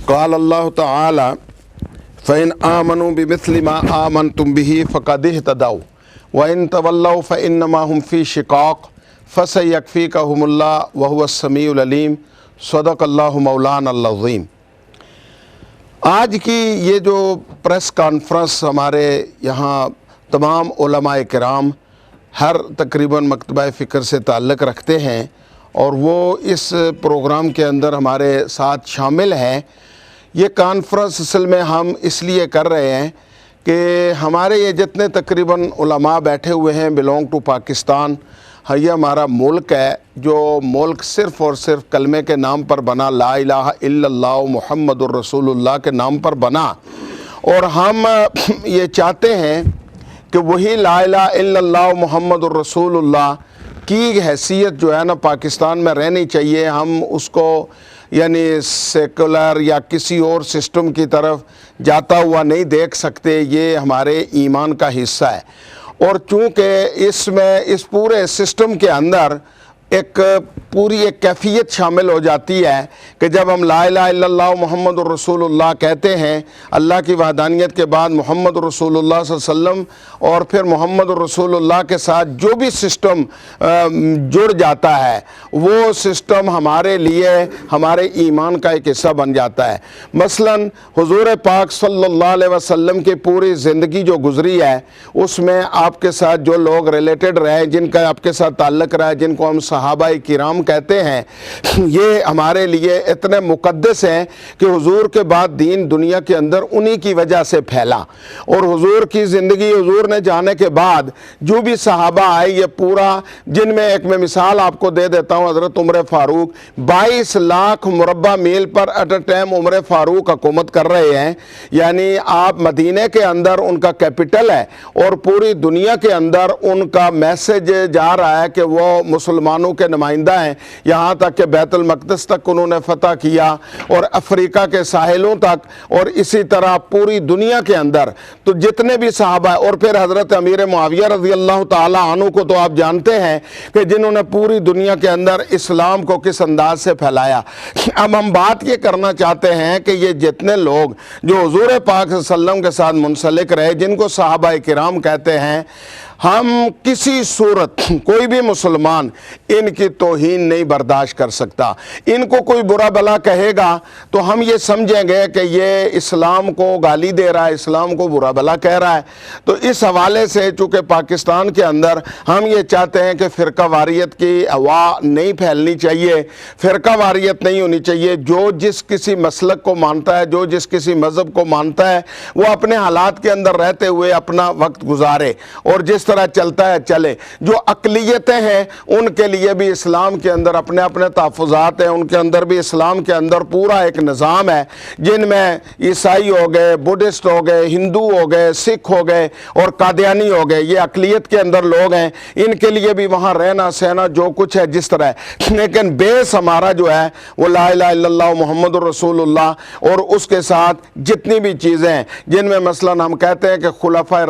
قال اللہ تعالی فإن آمنوا بمثل ما آمنتم به فقد اهتدوا وإن تولوا فإنما هم في شقاق فسيكفيكهم الله وهو السميع العليم صدق اللہ مولانا العظیم۔ آج کی یہ جو پریس کانفرنس ہمارے یہاں تمام علماء کرام ہر تقریباً مکتبہ فکر سے تعلق رکھتے ہیں اور وہ اس پروگرام کے اندر ہمارے ساتھ شامل ہیں۔ یہ کانفرنس اصل میں ہم اس لیے کر رہے ہیں کہ ہمارے یہ جتنے تقریباً علماء بیٹھے ہوئے ہیں بلونگ ٹو پاکستان، یہ ہمارا ملک ہے جو ملک صرف اور صرف کلمے کے نام پر بنا، لا الہ الا اللہ محمد الرسول اللہ کے نام پر بنا، اور ہم یہ چاہتے ہیں کہ وہی لا الہ الا اللہ محمد الرسول اللہ کی حیثیت جو ہے نا پاکستان میں رہنی چاہیے۔ ہم اس کو یعنی سیکولر یا کسی اور سسٹم کی طرف جاتا ہوا نہیں دیکھ سکتے، یہ ہمارے ایمان کا حصہ ہے۔ اور چونکہ اس میں اس پورے سسٹم کے اندر ایک پوری ایک کیفیت شامل ہو جاتی ہے کہ جب ہم لا الہ الا اللہ محمد الرسول اللہ کہتے ہیں، اللہ کی وحدانیت کے بعد محمد الرسول اللہ صلی اللہ علیہ وسلم اور پھر محمد الرسول اللہ کے ساتھ جو بھی سسٹم جڑ جاتا ہے وہ سسٹم ہمارے لیے ہمارے ایمان کا ایک حصہ بن جاتا ہے۔ مثلا حضور پاک صلی اللہ علیہ وسلم کی پوری زندگی جو گزری ہے اس میں آپ کے ساتھ جو لوگ ریلیٹڈ رہے، جن کا آپ کے ساتھ تعلق رہا ہے، جن کو ہم صحابہ کرام کہتے ہیں، یہ ہمارے لیے اتنے مقدس ہیں کہ حضور کے بعد دین دنیا کے اندر انہی کی وجہ سے پھیلا۔ اور حضور کی زندگی، حضور نے جانے کے بعد جو بھی صحابہ آئے، یہ پورا، جن میں ایک میں مثال آپ کو دے دیتا ہوں، حضرت عمر فاروق 22 لاکھ مربع میل پر ایٹ اے ٹائم عمر فاروق حکومت کر رہے ہیں، یعنی آپ مدینہ کے اندر ان کا کیپٹل ہے اور پوری دنیا کے اندر ان کا میسج جا رہا ہے کہ وہ مسلمانوں کے نمائندہ ہیں، یہاں تک کہ بیت المقدس تک انہوں نے فتح کیا اور افریقہ کے ساحلوں تک، اور اسی طرح پوری دنیا کے اندر تو جتنے بھی صحابہ ہیں۔ اور پھر حضرت امیر معاویہ رضی اللہ تعالی عنہ کو تو آپ جانتے ہیں کہ جنہوں نے پوری دنیا کے اندر اسلام کو کس انداز سے پھیلایا۔ اب ہم بات یہ کرنا چاہتے ہیں کہ یہ جتنے لوگ جو حضور پاک صلی اللہ علیہ وسلم کے ساتھ منسلک رہے، جن کو صحابہ کرام کہتے ہیں، ہم کسی صورت کوئی بھی مسلمان ان کی توہین نہیں برداشت کر سکتا۔ ان کو کوئی برا بلا کہے گا تو ہم یہ سمجھیں گے کہ یہ اسلام کو گالی دے رہا ہے، اسلام کو برا بلا کہہ رہا ہے۔ تو اس حوالے سے چونکہ پاکستان کے اندر ہم یہ چاہتے ہیں کہ فرقہ واریت کی ہوا نہیں پھیلنی چاہیے، فرقہ واریت نہیں ہونی چاہیے۔ جو جس کسی مسلک کو مانتا ہے، جو جس کسی مذہب کو مانتا ہے، وہ اپنے حالات کے اندر رہتے ہوئے اپنا وقت گزارے اور جس طرح چلتا ہے چلے۔ جو اقلیتیں ہیں ان کے لیے بھی اسلام کے اندر اپنے اپنے تحفظات ہیں، ان کے اندر بھی اسلام کے اندر پورا ایک نظام ہے، جن میں عیسائی ہو گئے، بدھسٹ ہو گئے، ہندو ہو گئے، سکھ ہو گئے اور قادیانی ہو گئے، یہ اقلیت کے اندر لوگ ہیں، ان کے لیے بھی وہاں رہنا سہنا جو کچھ ہے جس طرح ہے، لیکن بیس ہمارا جو ہے وہ لا الہ الا اللہ محمد الرسول اللہ اور اس کے ساتھ جتنی بھی چیزیں ہیں، جن میں مثلا ہم کہتے ہیں کہ خلفائے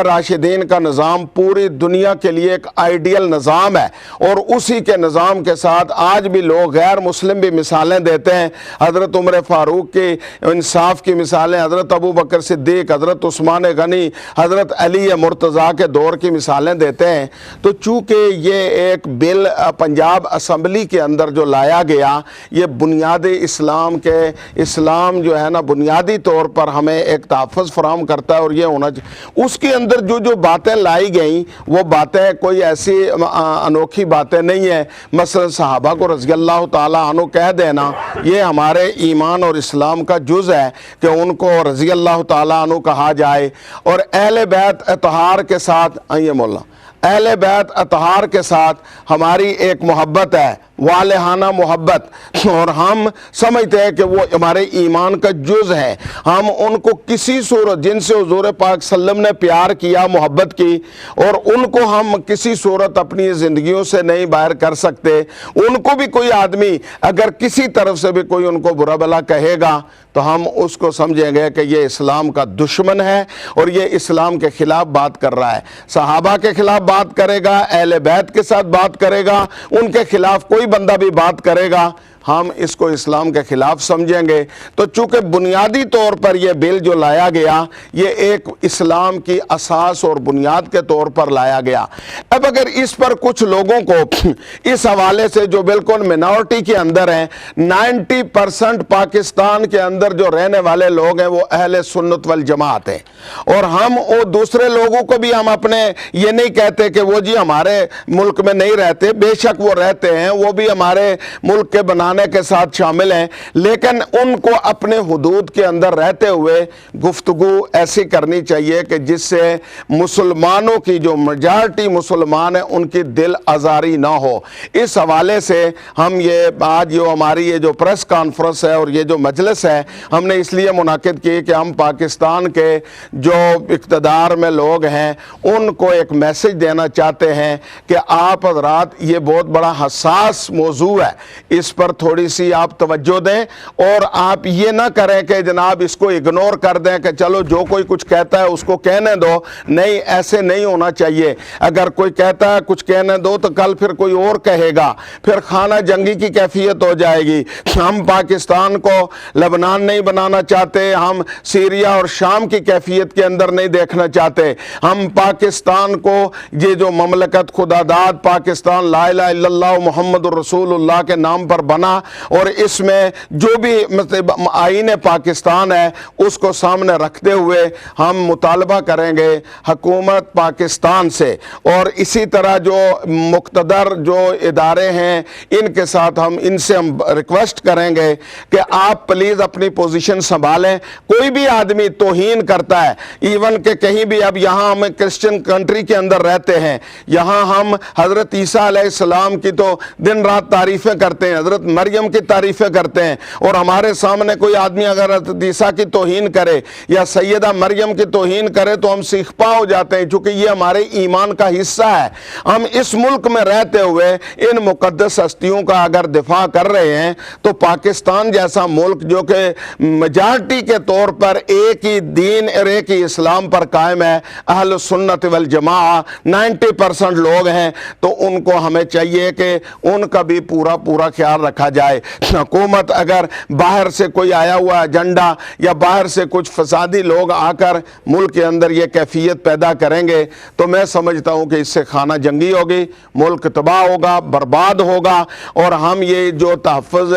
راشدین کا نظام پوری دنیا کے لیے ایک آئیڈیل نظام ہے، اور اسی کے نظام کے ساتھ آج بھی لوگ غیر مسلم بھی مثالیں دیتے ہیں۔ حضرت عمر فاروق کی انصاف کی مثالیں، حضرت ابو بکر صدیق، حضرت عثمان غنی، حضرت علی مرتضیٰ کے دور کی مثالیں دیتے ہیں۔ تو چونکہ یہ ایک بل پنجاب اسمبلی کے اندر جو لایا گیا، یہ بنیادی اسلام جو ہے نا بنیادی طور پر ہمیں ایک تحفظ فراہم کرتا ہے، اور یہ ہونا چاہیے۔ اس کے اندر جو باتیں لائی گئیں وہ باتیں کوئی ایسی انوکھی باتیں نہیں ہیں۔ مثلا صحابہ کو رضی اللہ تعالیٰ عنہ کہہ دینا، یہ ہمارے ایمان اور اسلام کا جز ہے کہ ان کو رضی اللہ تعالیٰ عنہ کہا جائے۔ اور اہل بیت اطہار کے ساتھ اہل بیت اطہار کے ساتھ ہماری ایک محبت ہے، والہانہ محبت، اور ہم سمجھتے ہیں کہ وہ ہمارے ایمان کا جز ہے۔ ہم ان کو کسی صورت، جن سے حضور پاک صلی اللہ علیہ وسلم نے پیار کیا، محبت کی، اور ان کو ہم کسی صورت اپنی زندگیوں سے نہیں باہر کر سکتے۔ ان کو بھی کوئی آدمی اگر کسی طرف سے بھی کوئی ان کو برا بلا کہے گا تو ہم اس کو سمجھیں گے کہ یہ اسلام کا دشمن ہے اور یہ اسلام کے خلاف بات کر رہا ہے۔ صحابہ کے خلاف بات کرے گا، اہل بیت کے ساتھ بات کرے گا، ان کے خلاف کوئی بندہ بھی بات کرے گا، ہم اس کو اسلام کے خلاف سمجھیں گے۔ تو چونکہ بنیادی طور پر یہ بل جو لایا گیا یہ ایک اسلام کی اساس اور بنیاد کے طور پر لایا گیا۔ اب اگر اس پر کچھ لوگوں کو اس حوالے سے جو بالکل منورٹی کے اندر ہیں، 90% پاکستان کے اندر جو رہنے والے لوگ ہیں وہ اہل سنت والجماعت ہیں، اور ہم وہ دوسرے لوگوں کو بھی ہم اپنے یہ نہیں کہتے کہ وہ جی ہمارے ملک میں نہیں رہتے، بے شک وہ رہتے ہیں، وہ بھی ہمارے ملک کے بنانے کے ساتھ شامل ہیں، لیکن ان کو اپنے حدود کے اندر رہتے ہوئے گفتگو ایسی کرنی چاہیے کہ جس سے مسلمانوں کی جو میجارٹی مسلمان ہیں ان کی دل آزاری نہ ہو۔ اس حوالے سے ہم یہ آج جو ہماری یہ جو پریس کانفرنس ہے اور یہ جو مجلس ہے ہم نے اس لیے منعقد کی کہ ہم پاکستان کے جو اقتدار میں لوگ ہیں ان کو ایک میسج دینا چاہتے ہیں کہ آپ حضرات یہ بہت بڑا حساس موضوع ہے، اس پر تھوڑی سی آپ توجہ دیں، اور آپ یہ نہ کریں کہ جناب اس کو اگنور کر دیں کہ چلو جو کوئی کچھ کہتا ہے اس کو کہنے دو۔ نہیں، ایسے نہیں ہونا چاہیے۔ اگر کوئی کہتا ہے کچھ کہنے دو تو کل پھر کوئی اور کہے گا، پھر خانہ جنگی کی کیفیت ہو جائے گی۔ ہم پاکستان کو لبنان نہیں بنانا چاہتے، ہم سیریا اور شام کی کیفیت کے اندر نہیں دیکھنا چاہتے۔ ہم پاکستان کو یہ جو مملکت خدا داد پاکستان لا الہ الا اللہ محمد الرسول اللہ کے نام پر بنا، اور اس میں جو بھی آئین پاکستان ہے اس کو سامنے رکھتے ہوئے ہم مطالبہ کریں گے حکومت پاکستان سے، اور اسی طرح جو مقتدر جو ادارے ہیں ان کے ساتھ ان سے ہم ریکویسٹ کریں گے کہ آپ پلیز اپنی پوزیشن سنبھالیں۔ کوئی بھی آدمی توہین کرتا ہے، ایون کہ کہیں بھی، اب یہاں ہم کرسچن کنٹری کے اندر رہتے ہیں، یہاں ہم حضرت عیسیٰ علیہ السلام کی تو دن رات تعریفیں کرتے ہیں، حضرت مریم کی تعریفیں کرتے ہیں، اور ہمارے سامنے کوئی آدمی اگر حضرت عیسیٰ کی توہین کرے یا سیدہ مریم کی توہین کرے تو ہم سیخ پا ہو جاتے ہیں، چونکہ یہ ہمارے ایمان کا حصہ ہے۔ ہم اس ملک میں رہتے ہوئے ان مقدس ہستیوں کا اگر دفاع کر رہے ہیں تو پاکستان جیسا ملک جو کہ میجارٹی کے طور پر ایک ہی دین اور ایک ہی اسلام پر قائم ہے، اہل سنت والجماعہ 90% لوگ ہیں، تو ان کو ہمیں چاہیے کہ ان کا بھی پورا خیال رکھا جائے۔ حکومت اگر باہر سے کوئی آیا ہوا ایجنڈا یا باہر سے کچھ فسادی لوگ آ کر ملک کے اندر یہ کیفیت پیدا کریں گے تو میں سمجھتا ہوں کہ اس سے خانہ جنگی ہوگی، ملک تباہ ہوگا، برباد ہوگا، اور ہم یہ جو تحفظ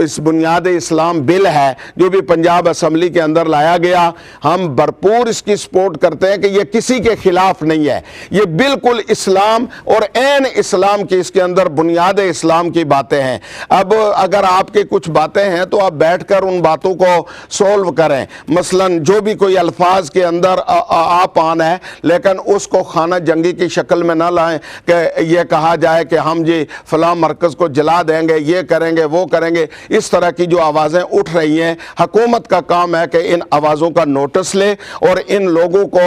اس بنیاد اسلام بل ہے جو بھی پنجاب اسمبلی کے اندر لایا گیا، ہم بھرپور اس کی سپورٹ کرتے ہیں کہ یہ کسی کے خلاف نہیں ہے، یہ بالکل اسلام اور عین اسلام کی اس کے اندر بنیاد اسلام کی باتیں ہیں۔ اب اگر آپ کی کچھ باتیں ہیں تو آپ بیٹھ کر ان باتوں کو سولو کریں، مثلا جو بھی کوئی الفاظ کے اندر آپ آن ہے لیکن اس کو خانہ جنگی کی شکل میں نہ لائیں کہ یہ کہا جائے کہ ہم جی فلاں مرکز کو جلا دیں گے، یہ کریں گے، وہ کریں گے۔ اس طرح کی جو آوازیں اٹھ رہی ہیں، حکومت کا کام ہے کہ ان آوازوں کا نوٹس لے اور ان لوگوں کو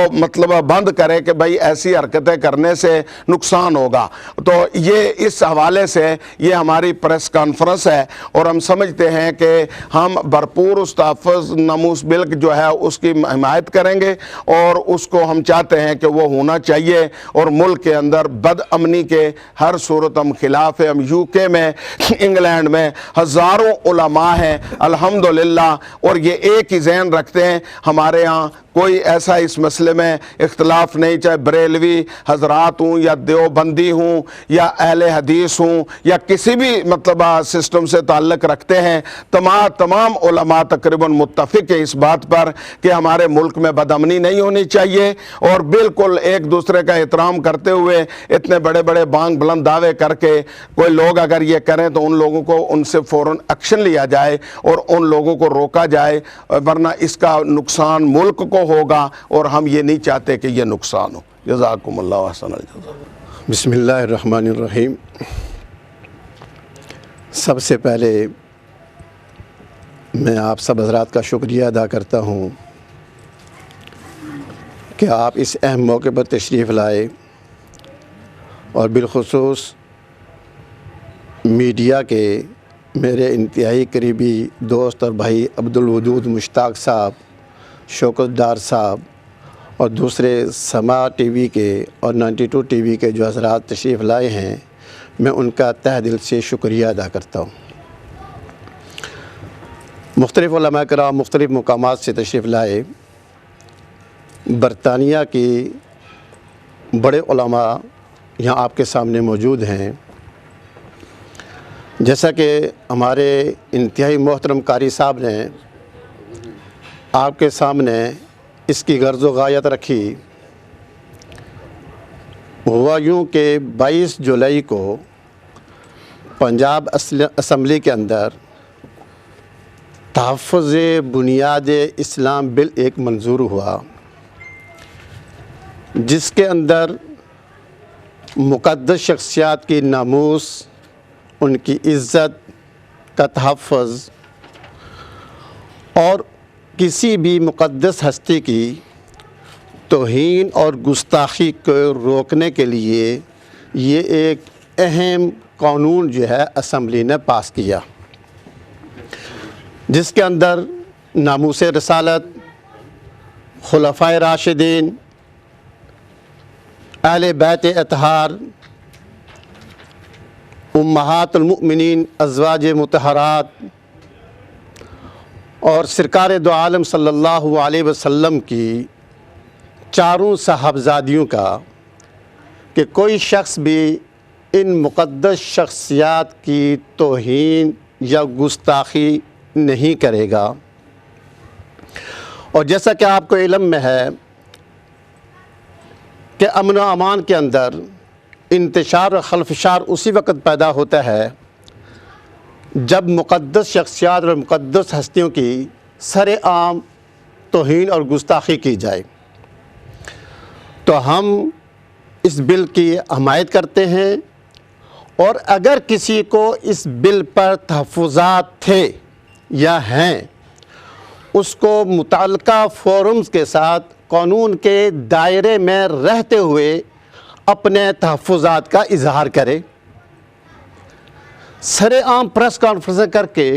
بند کرے کہ بھائی ایسی حرکتیں کرنے سے نقصان ہوگا۔ تو یہ اس حوالے سے یہ ہماری پریس کانفرنس ہے، اور ہم سمجھتے ہیں کہ ہم بھرپور اس تحفظ ناموس بل جو ہے اس کی حمایت کریں گے، اور اس کو ہم چاہتے ہیں کہ وہ ہونا چاہیے، اور ملک کے اندر بد امنی کے ہر صورت ہم خلاف ہیں۔ ہم یو کے میں، انگلینڈ میں ہزاروں علماء ہیں الحمدللہ، اور یہ ایک ہی ذہن رکھتے ہیں، ہمارے ہاں کوئی ایسا اس مسئلے میں اختلاف نہیں، چاہے بریلوی حضرات ہوں یا دیوبندی ہوں یا اہل حدیث ہوں یا کسی بھی سسٹم سے تعلق رکھتے ہیں، تمام علماء تقریباً متفق ہیں اس بات پر کہ ہمارے ملک میں بدامنی نہیں ہونی چاہیے، اور بالکل ایک دوسرے کا احترام کرتے ہوئے اتنے بڑے بڑے بانگ بلند دعوے کر کے کوئی لوگ اگر یہ کریں تو ان لوگوں کو ان سے فوراً ایکشن لیا جائے اور ان لوگوں کو روکا جائے، ورنہ اس کا نقصان ملک کو ہوگا، اور ہم یہ نہیں چاہتے کہ یہ نقصان ہو۔ جزاکم اللہ احسن الجزا۔ بسم اللہ الرحمن الرحیم۔ سب سے پہلے میں آپ سب حضرات کا شکریہ ادا کرتا ہوں کہ آپ اس اہم موقع پر تشریف لائے، اور بالخصوص میڈیا کے میرے انتہائی قریبی دوست اور بھائی عبدالودود مشتاق صاحب، شوکت ڈار صاحب، اور دوسرے سما ٹی وی کے اور 92 TV کے جو حضرات تشریف لائے ہیں، میں ان کا تہ دل سے شکریہ ادا کرتا ہوں۔ مختلف علماء کرام مختلف مقامات سے تشریف لائے. برطانیہ کی بڑے علماء یہاں آپ کے سامنے موجود ہیں. جیسا کہ ہمارے انتہائی محترم قاری صاحب نے آپ کے سامنے اس کی غرض و غایت رکھی. ہوا یوں کہ 22 جولائی کو پنجاب اسمبلی کے اندر تحفظ بنیاد اسلام بل ایک منظور ہوا، جس کے اندر مقدس شخصیات کی ناموس، ان کی عزت کا تحفظ اور کسی بھی مقدس ہستی کی توہین اور گستاخی کو روکنے کے لیے یہ ایک اہم قانون جو ہے اسمبلی نے پاس کیا، جس کے اندر ناموس رسالت، خلفائے راشدین، اہل بیت اطہار، امہات المؤمنین ازواج مطہرات اور سرکار دو عالم صلی اللہ علیہ وسلم کی چاروں صاحبزادیوں کا کہ کوئی شخص بھی ان مقدس شخصیات کی توہین یا گستاخی نہیں کرے گا. اور جیسا کہ آپ کو علم میں ہے کہ امن و امان کے اندر انتشار اور خلفشار اسی وقت پیدا ہوتا ہے جب مقدس شخصیات اور مقدس ہستیوں کی سر عام توہین اور گستاخی کی جائے. تو ہم اس بل کی حمایت کرتے ہیں، اور اگر کسی کو اس بل پر تحفظات تھے یا ہیں، اس کو متعلقہ فورمز کے ساتھ قانون کے دائرے میں رہتے ہوئے اپنے تحفظات کا اظہار کرے. سر عام پریس کانفرنس کر کے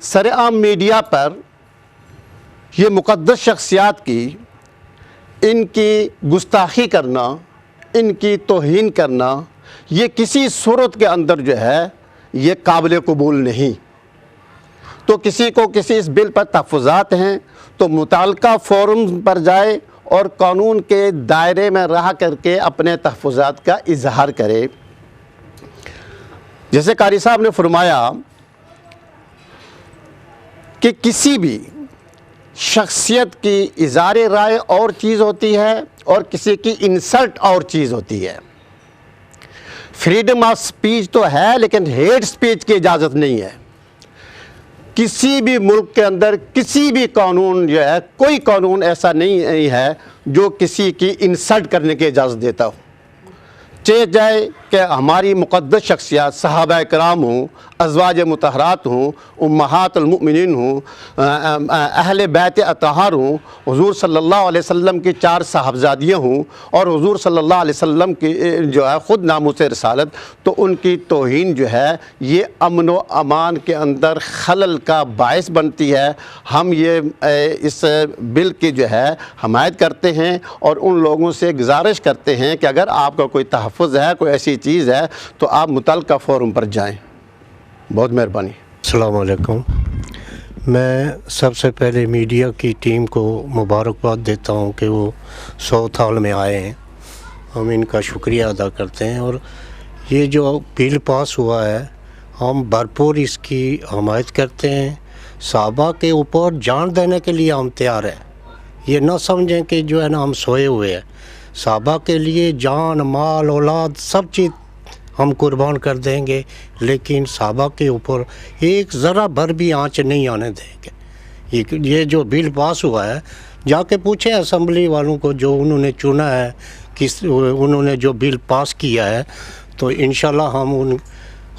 سر عام میڈیا پر یہ مقدس شخصیات کی ان کی گستاخی کرنا، ان کی توہین کرنا، یہ کسی صورت کے اندر جو ہے یہ قابل قبول نہیں. تو کسی کو کسی اس بل پر تحفظات ہیں تو متعلقہ فورم پر جائے اور قانون کے دائرے میں رہ کر کے اپنے تحفظات کا اظہار کرے. جیسے قاری صاحب نے فرمایا کہ کسی بھی شخصیت کی اظہار رائے اور چیز ہوتی ہے اور کسی کی انسلٹ اور چیز ہوتی ہے. فریڈم آف سپیچ تو ہے لیکن ہیٹ سپیچ کی اجازت نہیں ہے. کسی بھی ملک کے اندر کسی بھی قانون جو ہے، کوئی قانون ایسا نہیں ہے جو کسی کی انسلٹ کرنے کی اجازت دیتا ہو. چاہے جائے کہ ہماری مقدس شخصیات صحابہ کرام ہوں، ازواج مطہرات ہوں، امہات المؤمنین ہوں، اہل بیت اطہار ہوں، حضور صلی اللہ علیہ وسلم کی 4 صاحبزادیاں ہوں، اور حضور صلی اللہ علیہ وسلم کی جو ہے خود ناموس رسالت، تو ان کی توہین جو ہے یہ امن و امان کے اندر خلل کا باعث بنتی ہے. ہم یہ اس بل کی جو ہے حمایت کرتے ہیں اور ان لوگوں سے گزارش کرتے ہیں کہ اگر آپ کا کوئی تحفظ ہے، کوئی ایسی چیز ہے تو آپ متعلقہ فورم پر جائیں. بہت مہربانی. السلام علیکم. میں سب سے پہلے میڈیا کی ٹیم کو مبارکباد دیتا ہوں کہ وہ ساؤتھ ہال میں آئے ہیں. ہم ان کا شکریہ ادا کرتے ہیں، اور یہ جو بل پاس ہوا ہے ہم بھرپور اس کی حمایت کرتے ہیں. صحابہ کے اوپر جان دینے کے لیے ہم تیار ہیں. یہ نہ سمجھیں کہ جو ہے نا ہم سوئے ہوئے ہیں. صحابہ کے لیے جان، مال، اولاد سب چیز ہم قربان کر دیں گے، لیکن صحابہ کے اوپر ایک ذرا بھر بھی آنچ نہیں آنے دیں گے. یہ جو بل پاس ہوا ہے، جا کے پوچھیں اسمبلی والوں کو جو انہوں نے چنا ہے، انہوں نے جو بل پاس کیا ہے، تو انشاءاللہ ہم ان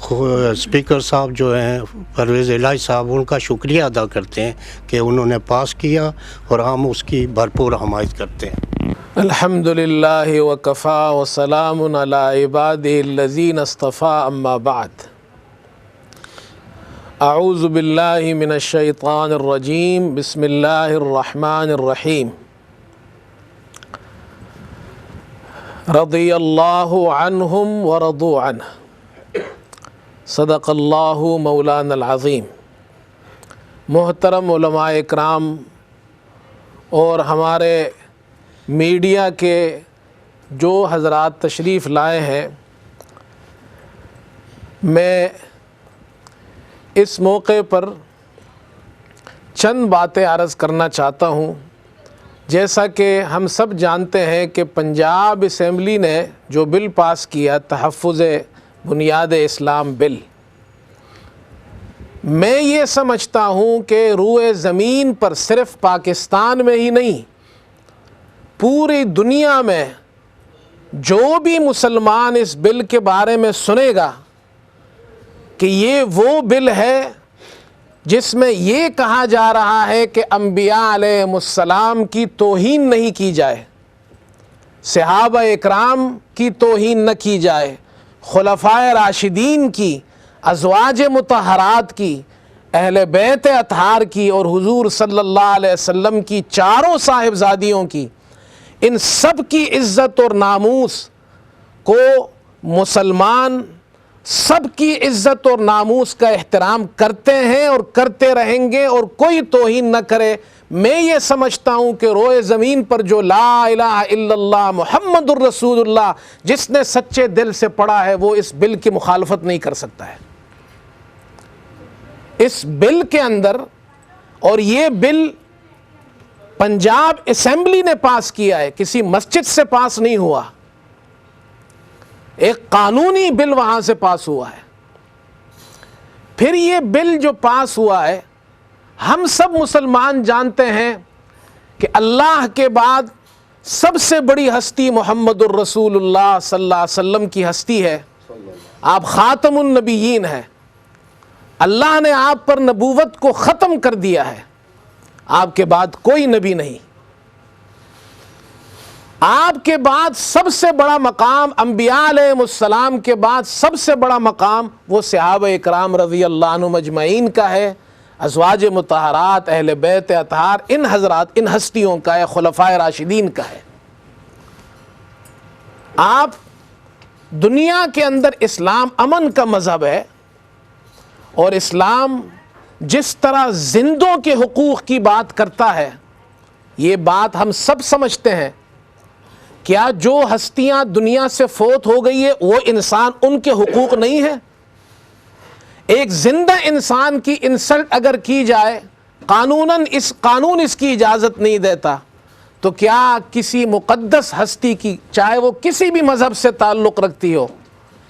اسپیکر صاحب جو ہیں پرویز الہی صاحب، ان کا شکریہ ادا کرتے ہیں کہ انہوں نے پاس کیا، اور ہم اس کی بھرپور حمایت کرتے ہیں. الحمدللہ وکفا وسلام علی عبادہ الذین اصطفیٰ، اما بعد. اعوذ باللہ من الشیطان الرجیم، بسم اللہ الرحمن الرحیم. رضی اللہ عنہم ورضوا عنہ، صدق اللہ مولانا العظیم. محترم علماء اکرام اور ہمارے میڈیا کے جو حضرات تشریف لائے ہیں، میں اس موقع پر چند باتیں عرض کرنا چاہتا ہوں۔ جیسا کہ ہم سب جانتے ہیں کہ پنجاب اسمبلی نے جو بل پاس کیا، تحفظ بنیاد اسلام بل، میں یہ سمجھتا ہوں کہ روئے زمین پر صرف پاکستان میں ہی نہیں، پوری دنیا میں جو بھی مسلمان اس بل کے بارے میں سنے گا کہ یہ وہ بل ہے جس میں یہ کہا جا رہا ہے کہ انبیاء علیہ السلام کی توہین نہیں کی جائے، صحابہ اکرام کی توہین نہ کی جائے، خلفائے راشدین کی، ازواج مطہرات کی، اہل بیت اطہار کی اور حضور صلی اللہ علیہ وسلم کی چاروں صاحبزادیوں کی، ان سب کی عزت اور ناموس کو مسلمان سب کی عزت اور ناموس کا احترام کرتے ہیں اور کرتے رہیں گے، اور کوئی توہین نہ کرے۔ میں یہ سمجھتا ہوں کہ روئے زمین پر جو لا الہ الا اللہ محمد الرسول اللہ جس نے سچے دل سے پڑھا ہے، وہ اس بل کی مخالفت نہیں کر سکتا ہے۔ اس بل کے اندر، اور یہ بل پنجاب اسمبلی نے پاس کیا ہے، کسی مسجد سے پاس نہیں ہوا، ایک قانونی بل وہاں سے پاس ہوا ہے۔ پھر یہ بل جو پاس ہوا ہے، ہم سب مسلمان جانتے ہیں کہ اللہ کے بعد سب سے بڑی ہستی محمد الرسول اللہ صلی اللہ علیہ وسلم کی ہستی ہے۔ آپ خاتم النبیین ہیں، اللہ نے آپ پر نبوت کو ختم کر دیا ہے، آپ کے بعد کوئی نبی نہیں۔ آپ کے بعد سب سے بڑا مقام، انبیاء علیہ السلام کے بعد سب سے بڑا مقام وہ صحابہ اکرام رضی اللہ عنہم اجمعین کا ہے، ازواج مطہرات، اہل بیت اطہار، ان حضرات، ان ہستیوں کا ہے، خلفائے راشدین کا ہے۔ آپ دنیا کے اندر اسلام امن کا مذہب ہے، اور اسلام جس طرح زندوں کے حقوق کی بات کرتا ہے، یہ بات ہم سب سمجھتے ہیں۔ کیا جو ہستیاں دنیا سے فوت ہو گئی ہے وہ انسان، ان کے حقوق نہیں ہے؟ ایک زندہ انسان کی انسلٹ اگر کی جائے، قانون اس کی اجازت نہیں دیتا، تو کیا کسی مقدس ہستی کی، چاہے وہ کسی بھی مذہب سے تعلق رکھتی ہو،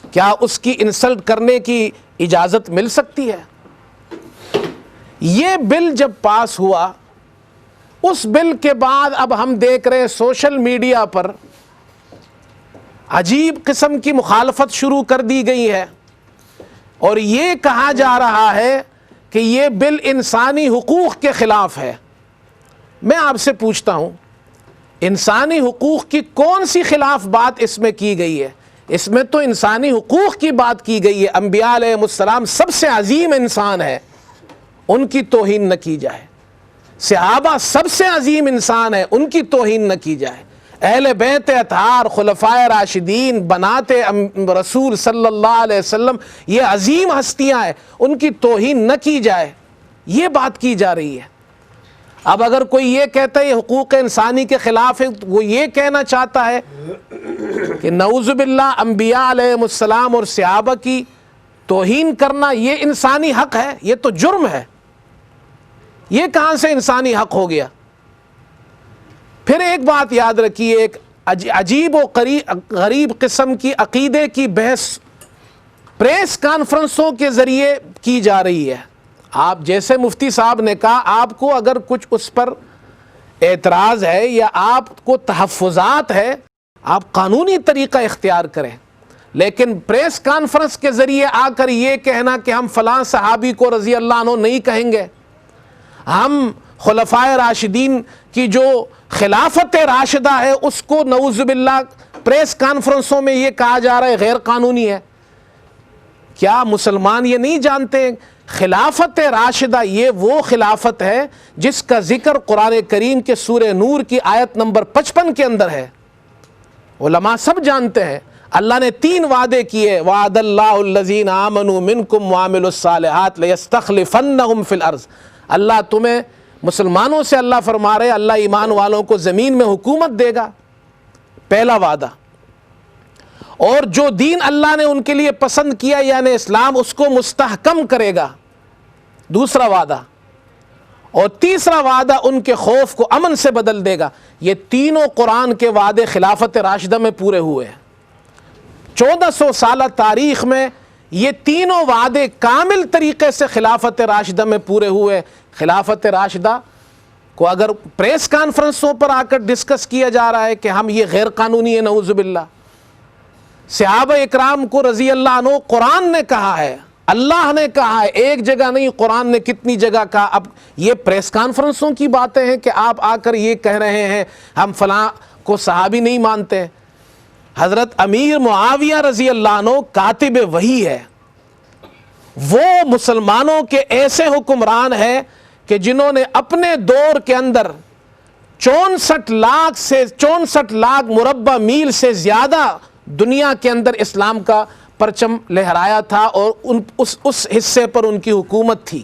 کیا اس کی انسلٹ کرنے کی اجازت مل سکتی ہے؟ یہ بل جب پاس ہوا، اس بل کے بعد اب ہم دیکھ رہے ہیں سوشل میڈیا پر عجیب قسم کی مخالفت شروع کر دی گئی ہے، اور یہ کہا جا رہا ہے کہ یہ بل انسانی حقوق کے خلاف ہے۔ میں آپ سے پوچھتا ہوں، انسانی حقوق کی کون سی خلاف بات اس میں کی گئی ہے؟ اس میں تو انسانی حقوق کی بات کی گئی ہے، انبیاء علیہ السلام سب سے عظیم انسان ہے، ان کی توہین نہ کی جائے، صحابہ سب سے عظیم انسان ہے، ان کی توہین نہ کی جائے، اہل بیت اطہار، خلفائے راشدین، بنات رسول صلی اللہ علیہ وسلم، یہ عظیم ہستیاں ہیں، ان کی توہین نہ کی جائے، یہ بات کی جا رہی ہے۔ اب اگر کوئی یہ کہتا ہے یہ حقوق انسانی کے خلاف ہے، وہ یہ کہنا چاہتا ہے کہ نعوذ باللہ انبیاء علیہ السلام اور صحابہ کی توہین کرنا یہ انسانی حق ہے، یہ تو جرم ہے، یہ کہاں سے انسانی حق ہو گیا؟ پھر ایک بات یاد رکھیے، ایک عجیب و غریب قسم کی عقیدے کی بحث پریس کانفرنسوں کے ذریعے کی جا رہی ہے۔ آپ جیسے مفتی صاحب نے کہا، آپ کو اگر کچھ اس پر اعتراض ہے یا آپ کو تحفظات ہے، آپ قانونی طریقہ اختیار کریں، لیکن پریس کانفرنس کے ذریعے آ کر یہ کہنا کہ ہم فلاں صحابی کو رضی اللہ عنہ نہیں کہیں گے، ہم خلفائے راشدین کی جو خلافت راشدہ ہے اس کو نعوذ باللہ پریس کانفرنسوں میں یہ کہا جا رہا ہے غیر قانونی ہے۔ کیا مسلمان یہ نہیں جانتے خلافت راشدہ یہ وہ خلافت ہے جس کا ذکر قرآن کریم کے سورہ نور کی آیت نمبر 55 کے اندر ہے؟ علماء سب جانتے ہیں، اللہ نے 3 وعدے کیے، وعد اللہ الذین آمنوا منکم وعملوا الصالحات لیستخلفنہم فی الارض، اللہ تمہیں مسلمانوں سے اللہ فرما رہے اللہ ایمان والوں کو زمین میں حکومت دے گا، پہلا وعدہ، اور جو دین اللہ نے ان کے لیے پسند کیا یعنی اسلام اس کو مستحکم کرے گا، دوسرا وعدہ، اور تیسرا وعدہ ان کے خوف کو امن سے بدل دے گا۔ یہ تینوں قرآن کے وعدے خلافت راشدہ میں پورے ہوئے ہیں۔ 1400 سالہ تاریخ میں یہ تینوں وعدے کامل طریقے سے خلافت راشدہ میں پورے ہوئے۔ خلافت راشدہ کو اگر پریس کانفرنسوں پر آ کر ڈسکس کیا جا رہا ہے کہ ہم یہ غیر قانونی ہے، نعوذ باللہ، صحابہ اکرام کو رضی اللہ عنہ قرآن نے کہا ہے، اللہ نے کہا ہے، ایک جگہ نہیں، قرآن نے کتنی جگہ کہا۔ اب یہ پریس کانفرنسوں کی باتیں ہیں کہ آپ آ کر یہ کہہ رہے ہیں ہم فلاں کو صحابی نہیں مانتے۔ حضرت امیر معاویہ رضی اللہ عنہ کاتب وحی ہے، وہ مسلمانوں کے ایسے حکمران ہیں کہ جنہوں نے اپنے دور کے اندر 64 لاکھ مربع میل سے زیادہ دنیا کے اندر اسلام کا پرچم لہرایا تھا، اور اس حصے پر ان کی حکومت تھی۔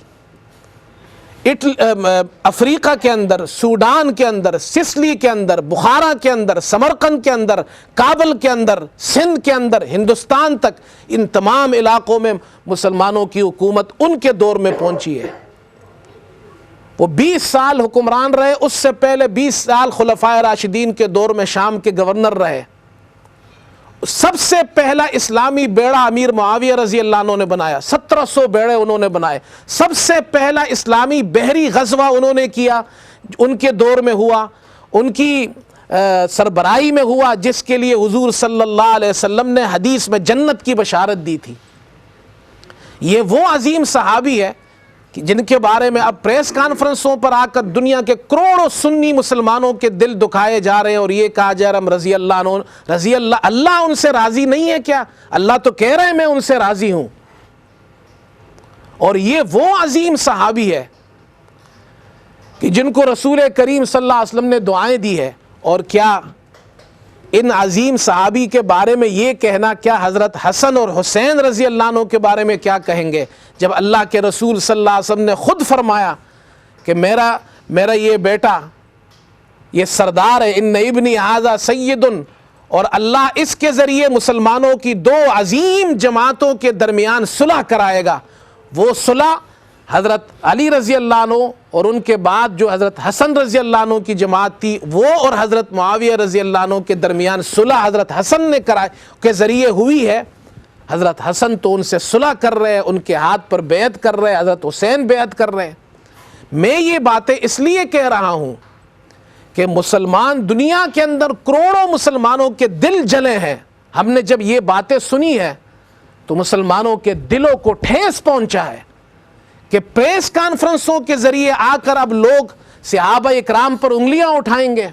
افریقہ کے اندر، سوڈان کے اندر، سسلی کے اندر، بخارا کے اندر، سمرقند کے اندر، کابل کے اندر، سندھ کے اندر، ہندوستان تک، ان تمام علاقوں میں مسلمانوں کی حکومت ان کے دور میں پہنچی ہے۔ وہ 20 سال حکمران رہے، اس سے پہلے 20 سال خلفائے راشدین کے دور میں شام کے گورنر رہے۔ سب سے پہلا اسلامی بیڑا امیر معاویہ رضی اللہ عنہ نے بنایا، 1700 بیڑے انہوں نے بنائے۔ سب سے پہلا اسلامی بحری غزوہ انہوں نے کیا، ان کے دور میں ہوا، ان کی سربراہی میں ہوا، جس کے لیے حضور صلی اللہ علیہ وسلم نے حدیث میں جنت کی بشارت دی تھی۔ یہ وہ عظیم صحابی ہے جن کے بارے میں اب پریس کانفرنسوں پر آ کر دنیا کے کروڑوں سنی مسلمانوں کے دل دکھائے جا رہے ہیں، اور یہ کہا جا رہا ہے رضی اللہ عنہ، اللہ ان سے راضی نہیں ہے کیا؟ اللہ تو کہہ رہے ہیں میں ان سے راضی ہوں۔ اور یہ وہ عظیم صحابی ہے کہ جن کو رسول کریم صلی اللہ علیہ وسلم نے دعائیں دی ہے۔ اور کیا ان عظیم صحابی کے بارے میں یہ کہنا، کیا حضرت حسن اور حسین رضی اللہ عنہ کے بارے میں کیا کہیں گے، جب اللہ کے رسول صلی اللہ علیہ وسلم نے خود فرمایا کہ میرا یہ بیٹا یہ سردار ہے، ان ابنی ھذا سید، اور اللہ اس کے ذریعے مسلمانوں کی 2 عظیم جماعتوں کے درمیان صلح کرائے گا۔ وہ صلح حضرت علی رضی اللہ عنہ اور ان کے بعد جو حضرت حسن رضی اللہ عنہ کی جماعت تھی، وہ اور حضرت معاویہ رضی اللہ عنہ کے درمیان صلح حضرت حسن نے کرائے کے ذریعے ہوئی ہے۔ حضرت حسن تو ان سے صلح کر رہے ہیں، ان کے ہاتھ پر بیعت کر رہے ہیں، حضرت حسین بیعت کر رہے ہیں۔ میں یہ باتیں اس لیے کہہ رہا ہوں کہ مسلمان دنیا کے اندر کروڑوں مسلمانوں کے دل جلے ہیں۔ ہم نے جب یہ باتیں سنی ہے تو مسلمانوں کے دلوں کو ٹھیس پہنچا ہے کہ پریس کانفرنسوں کے ذریعے آ کر اب لوگ صحابہ اکرام پر انگلیاں اٹھائیں گے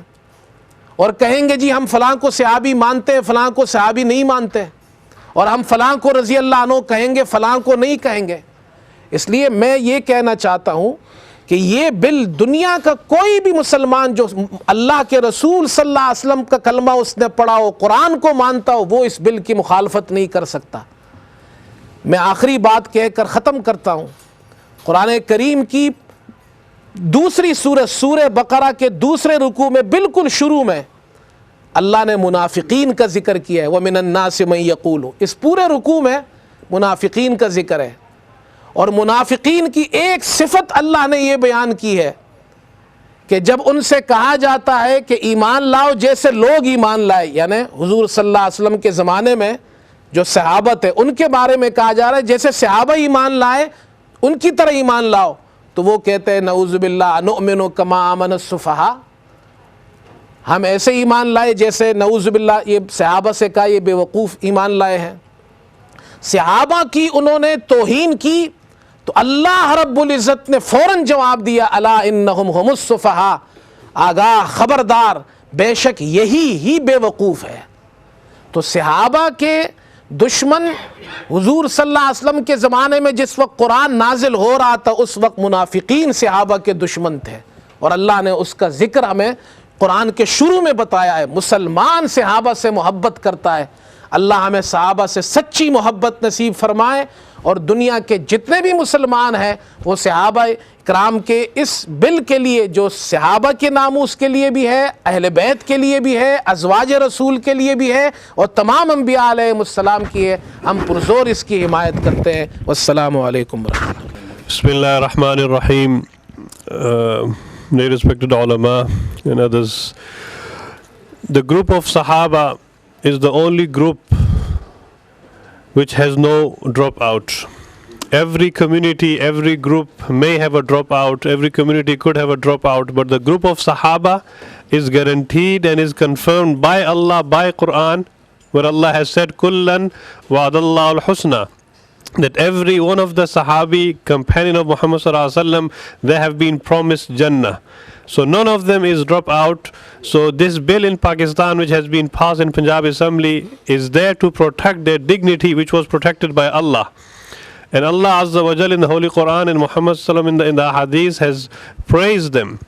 اور کہیں گے جی ہم فلاں کو صحابی مانتے ہیں، فلاں کو صحابی نہیں مانتے، اور ہم فلاں کو رضی اللہ عنہ کہیں گے، فلاں کو نہیں کہیں گے۔ اس لیے میں یہ کہنا چاہتا ہوں کہ یہ بل دنیا کا کوئی بھی مسلمان جو اللہ کے رسول صلی اللہ علیہ وسلم کا کلمہ اس نے پڑھا ہو، قرآن کو مانتا ہو، وہ اس بل کی مخالفت نہیں کر سکتا۔ میں آخری بات کہہ کر ختم کرتا ہوں۔ قرآن کریم کی دوسری سورہ بقرہ کے دوسرے رکوع میں بالکل شروع میں اللہ نے منافقین کا ذکر کیا ہے، وَمِنَ النَّاسِ مَن يَقُولُ۔ اس پورے رکوع میں منافقین کا ذکر ہے، اور منافقین کی ایک صفت اللہ نے یہ بیان کی ہے کہ جب ان سے کہا جاتا ہے کہ ایمان لاؤ جیسے لوگ ایمان لائے، یعنی حضور صلی اللہ علیہ وسلم کے زمانے میں جو صحابہ تھے ان کے بارے میں کہا جا رہا ہے جیسے صحابہ ایمان لائے ان کی طرح ایمان لاؤ، تو وہ کہتے ہیں نعوذ باللہ نؤمن کما آمن السفہاء، ہم ایسے ایمان لائے جیسے نعوذ باللہ یہ صحابہ سے کہا یہ بے وقوف ایمان لائے ہیں۔ صحابہ کی انہوں نے توہین کی تو اللہ رب العزت نے فوراً جواب دیا الا انہم هم السفہاء، آگاہ خبردار بے شک یہی ہی بے وقوف ہے۔ تو صحابہ کے دشمن حضور صلی اللہ علیہ وسلم کے زمانے میں جس وقت قرآن نازل ہو رہا تھا اس وقت منافقین صحابہ کے دشمن تھے، اور اللہ نے اس کا ذکر ہمیں قرآن کے شروع میں بتایا ہے۔ مسلمان صحابہ سے محبت کرتا ہے، اللہ ہمیں صحابہ سے سچی محبت نصیب فرمائے، اور دنیا کے جتنے بھی مسلمان ہیں وہ صحابہ کرام کے اس بل کے لیے جو صحابہ کے ناموس کے لیے بھی ہے، اہل بیت کے لیے بھی ہے، ازواج رسول کے لیے بھی ہے اور تمام انبیاء علیہ السلام کی ہے، ہم پرزور اس کی حمایت کرتے ہیں۔ والسلام علیکم ورحمۃ اللہ۔ بسم اللہ الرحمن الرحیم. Very respected ulama and others, the group of Sahaba is the only group which has no dropout. Every community, every group may have a dropout, every community could have a dropout, but the group of Sahaba is guaranteed and is confirmed by Allah, by Quran, where Allah has said, Kullan wa'adallahu al-husna, that every one of the Sahabi, companion of Muhammad sallallahu alaihi wasallam, they have been promised Jannah. So none of them is drop out. So this bill in Pakistan which has been passed in Punjab Assembly is there to protect their dignity, which was protected by Allah. And Allah Azza wa Jal in the Holy Quran and Muhammad sallallahu alaihi wasallam in the Hadith has praised them.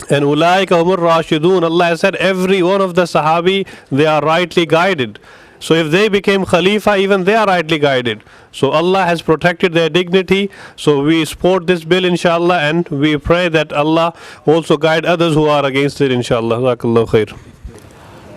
And ulaika humur rashidun, Allah has said every one of the Sahabi, they are rightly guided. So if they became Khalifa, even they are rightly guided. So Allah has protected their dignity. So we support this bill inshallah, and we pray that Allah also guide others who are against it inshallah. Jazakallahu khair.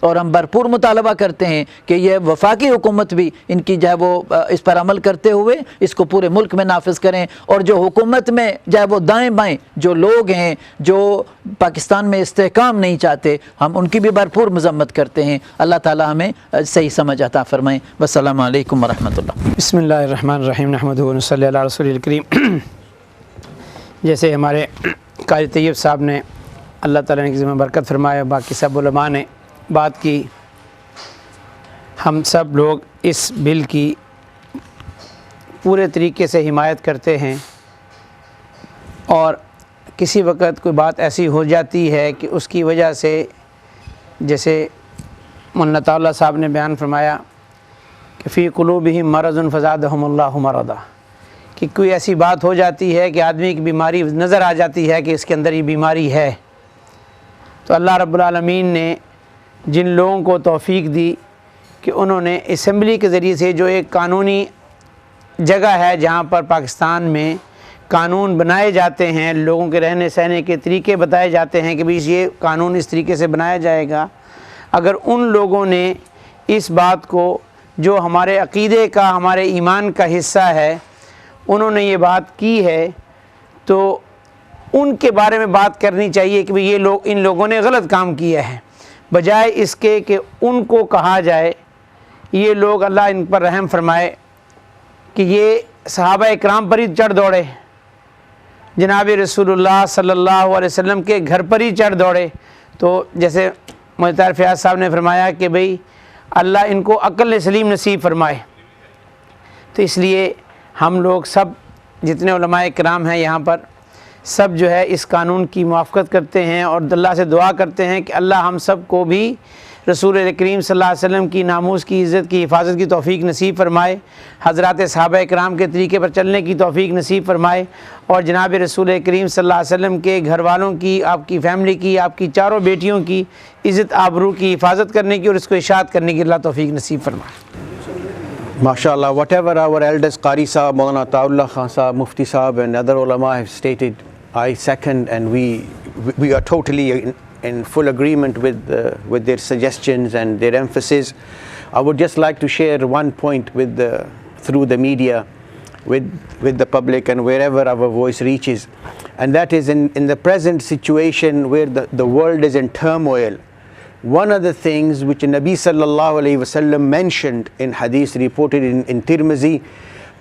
اور ہم بھرپور مطالبہ کرتے ہیں کہ یہ وفاقی حکومت بھی ان کی جو ہے وہ اس پر عمل کرتے ہوئے اس کو پورے ملک میں نافذ کریں، اور جو حکومت میں جو ہے وہ دائیں بائیں جو لوگ ہیں جو پاکستان میں استحکام نہیں چاہتے، ہم ان کی بھی بھرپور مذمت کرتے ہیں۔ اللہ تعالی ہمیں صحیح سمجھ عطا فرمائیں۔ والسلام علیکم ورحمۃ اللہ۔ بسم اللہ الرحمن الرحیم، نحمدہ و نصلی علی رسول الکریم۔ جیسے ہمارے قاری طیب صاحب نے اللہ تعالیٰ نے ذمہ برکت فرمایا، باقی سب علماء نے بات کی، ہم سب لوگ اس بل کی پورے طریقے سے حمایت کرتے ہیں، اور کسی وقت کوئی بات ایسی ہو جاتی ہے کہ اس کی وجہ سے جیسے مولانا تعالیٰ صاحب نے بیان فرمایا کہ فی قلوبہم مرض فزادہم اللہ مرضا، کہ کوئی ایسی بات ہو جاتی ہے کہ آدمی کی بیماری نظر آ جاتی ہے کہ اس کے اندر یہ بیماری ہے، تو اللہ رب العالمین نے جن لوگوں کو توفیق دی کہ انہوں نے اسمبلی کے ذریعے سے جو ایک قانونی جگہ ہے جہاں پر پاکستان میں قانون بنائے جاتے ہیں، لوگوں کے رہنے سہنے کے طریقے بتائے جاتے ہیں کہ بھی یہ قانون اس طریقے سے بنایا جائے گا، اگر ان لوگوں نے اس بات کو جو ہمارے عقیدے کا ہمارے ایمان کا حصہ ہے انہوں نے یہ بات کی ہے، تو ان کے بارے میں بات کرنی چاہیے کہ یہ لوگ ان لوگوں نے غلط کام کیا ہے، بجائے اس کے کہ ان کو کہا جائے یہ لوگ اللہ ان پر رحم فرمائے کہ یہ صحابہ اکرام پر ہی چڑھ دوڑے، جناب رسول اللہ صلی اللہ علیہ وسلم کے گھر پر ہی چڑھ دوڑے، تو جیسے محترم فیاض صاحب نے فرمایا کہ بھئی اللہ ان کو عقل سلیم نصیب فرمائے، تو اس لیے ہم لوگ سب جتنے علماء کرام ہیں یہاں پر سب جو ہے اس قانون کی موافقت کرتے ہیں، اور اللہ سے دعا کرتے ہیں کہ اللہ ہم سب کو بھی رسول کریم صلی اللہ علیہ وسلم کی ناموس کی عزت کی حفاظت کی توفیق نصیب فرمائے، حضرات صحابہ اکرام کے طریقے پر چلنے کی توفیق نصیب فرمائے، اور جناب رسول کریم صلی اللہ علیہ وسلم کے گھر والوں کی، آپ کی فیملی کی، آپ کی چاروں بیٹیوں کی عزت آبرو کی حفاظت کرنے کی اور اس کو اشاعت کرنے کی اللہ توفیق نصیب فرمائے۔ MashaAllah, whatever our elders, Qari Sahab, Maulana Ta'ullah Khan Sahab, Mufti Sahab and other ulama have stated, I second, and we are totally in full agreement with their suggestions and their emphasis. I would just like to share one point through the media with the public and wherever our voice reaches, and that is in the present situation where the world is in turmoil. One of the things which Nabi sallallahu alayhi wasallam mentioned in hadith reported in Tirmizi,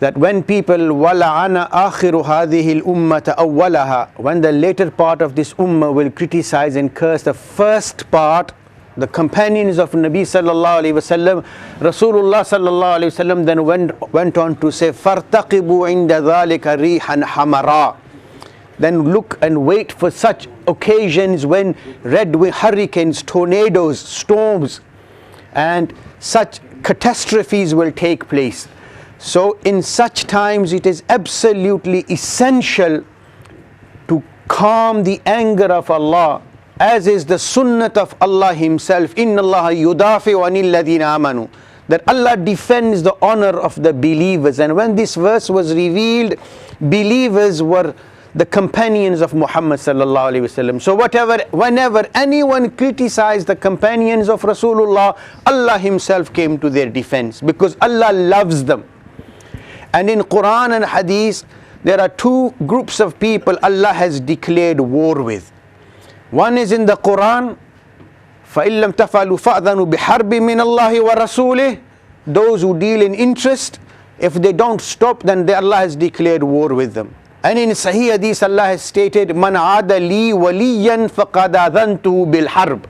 that when people وَلَعَنَ آخِرُ هَذِهِ الْأُمَّةَ أَوَّلَهَا, when the later part of this ummah will criticize and curse the first part, the companions of Nabi sallallahu alayhi wasallam, Rasulullah sallallahu alayhi wasallam then went on to say, فَارْتَقِبُوا عِنْدَ ذَلِكَ رِيحًا حَمَرًا, then look and wait for such occasions when red hurricanes, tornadoes, storms and such catastrophes will take place. So in such times it is absolutely essential to calm the anger of Allah, as is the sunnat of Allah Himself, inna Allah yudafi'u anil ladhina amanu, that Allah defends the honor of the believers. And when this verse was revealed, believers were the companions of Muhammad sallallahu alaihi wasallam. So whenever anyone criticized the companions of Rasulullah, Allah Himself came to their defense, because Allah loves them. And in Quran and Hadith, there are two groups of people Allah has declared war with. One is in the Quran, فَإِن لَمْ تَفْعَلُوا فَأْذَنُوا بِحَرْبٍ مِّنَ اللَّهِ وَرَسُولِهِ, those who deal in interest, if they don't stop, then Allah has declared war with them. And in Sahih Hadith, Allah has stated, مَنْ عَادَ لِي وَلِيًّا فَقَدْ أَذَنْتُهُ بِالْحَرْبِ,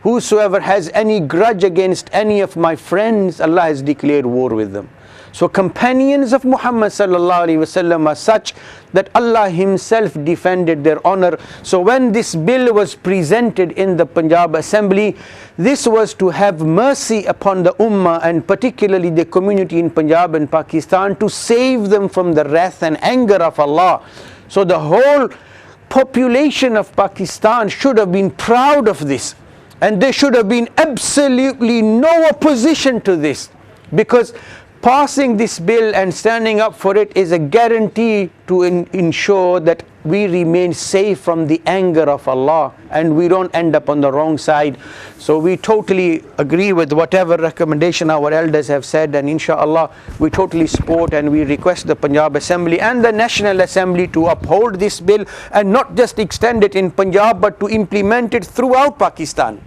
whosoever has any grudge against any of my friends, Allah has declared war with them. So companions of Muhammad sallallahu alaihi wasallam are such that Allah Himself defended their honor. So when this bill was presented in the Punjab Assembly, this was to have mercy upon the Ummah, and particularly the community in Punjab and Pakistan, to save them from the wrath and anger of Allah. So the whole population of Pakistan should have been proud of this, and there should have been absolutely no opposition to this, because passing this bill and standing up for it is a guarantee to ensure that we remain safe from the anger of Allah and we don't end up on the wrong side. So we totally agree with whatever recommendation our elders have said, and inshallah we totally support, and we request the Punjab Assembly and the National Assembly to uphold this bill and not just extend it in Punjab but to implement it throughout Pakistan.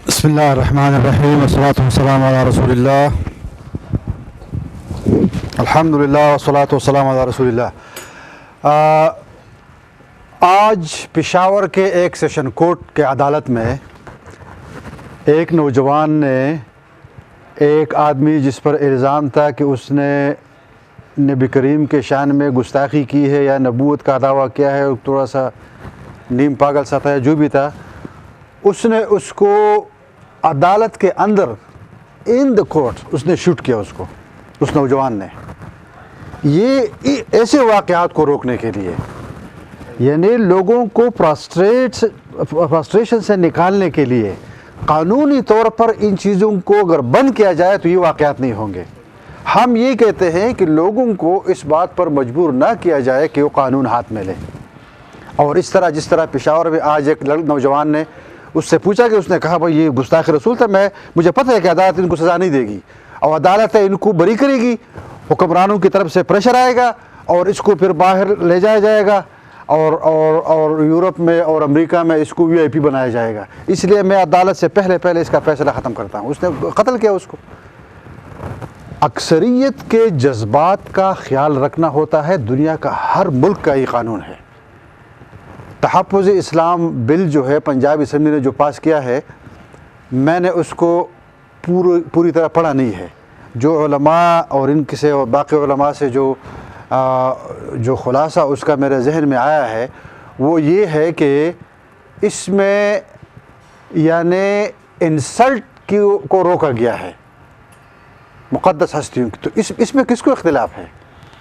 Bismillah ar-Rahman ar-Rahim, wassalatu wassalamu ala Rasulillah, alhamdulillah, wassalatu wassalamu ala Rasulillah. آج پشاور کے ایک session court کے عدالت میں ایک نوجوان نے ایک آدمی جس پر الزام تھا کہ اس نے نبی کریم کے شان میں گستاخی کی ہے یا نبوت کا دعویٰ کیا ہے، تھوڑا سا نیم پاگل سا تھا یا جو بھی تھا، اس نے اس کو عدالت کے اندر ان دا کورٹ اس نے شوٹ کیا اس کو، اس نوجوان نے. یہ ایسے واقعات کو روکنے کے لیے، یعنی لوگوں کو فرسٹریشن سے نکالنے کے لیے قانونی طور پر ان چیزوں کو اگر بند کیا جائے تو یہ واقعات نہیں ہوں گے. ہم یہ کہتے ہیں کہ لوگوں کو اس بات پر مجبور نہ کیا جائے کہ وہ قانون ہاتھ میں لے. اور اس طرح جس طرح پشاور میں آج ایک نوجوان نے اس سے پوچھا کہ اس نے کہا بھائی یہ گستاخ رسول تھا، مجھے پتہ ہے کہ عدالت ان کو سزا نہیں دے گی اور عدالت ان کو بری کرے گی، حکمرانوں کی طرف سے پریشر آئے گا اور اس کو پھر باہر لے جایا جائے گا اور یورپ میں اور امریکہ میں اس کو VIP بنایا جائے گا، اس لیے میں عدالت سے پہلے اس کا فیصلہ ختم کرتا ہوں. اس نے قتل کیا اس کو. اکثریت کے جذبات کا خیال رکھنا ہوتا ہے، دنیا کا ہر ملک کا یہ قانون ہے. تحفظ اسلام بل جو ہے پنجاب اسمبلی نے جو پاس کیا ہے، میں نے اس کو پوری طرح پڑھا نہیں ہے. جو علماء اور ان سے اور باقی علماء سے جو خلاصہ اس کا میرے ذہن میں آیا ہے وہ یہ ہے کہ اس میں یعنی انسلٹ کو روکا گیا ہے مقدس ہستیوں کی. تو اس میں کس کو اختلاف ہے؟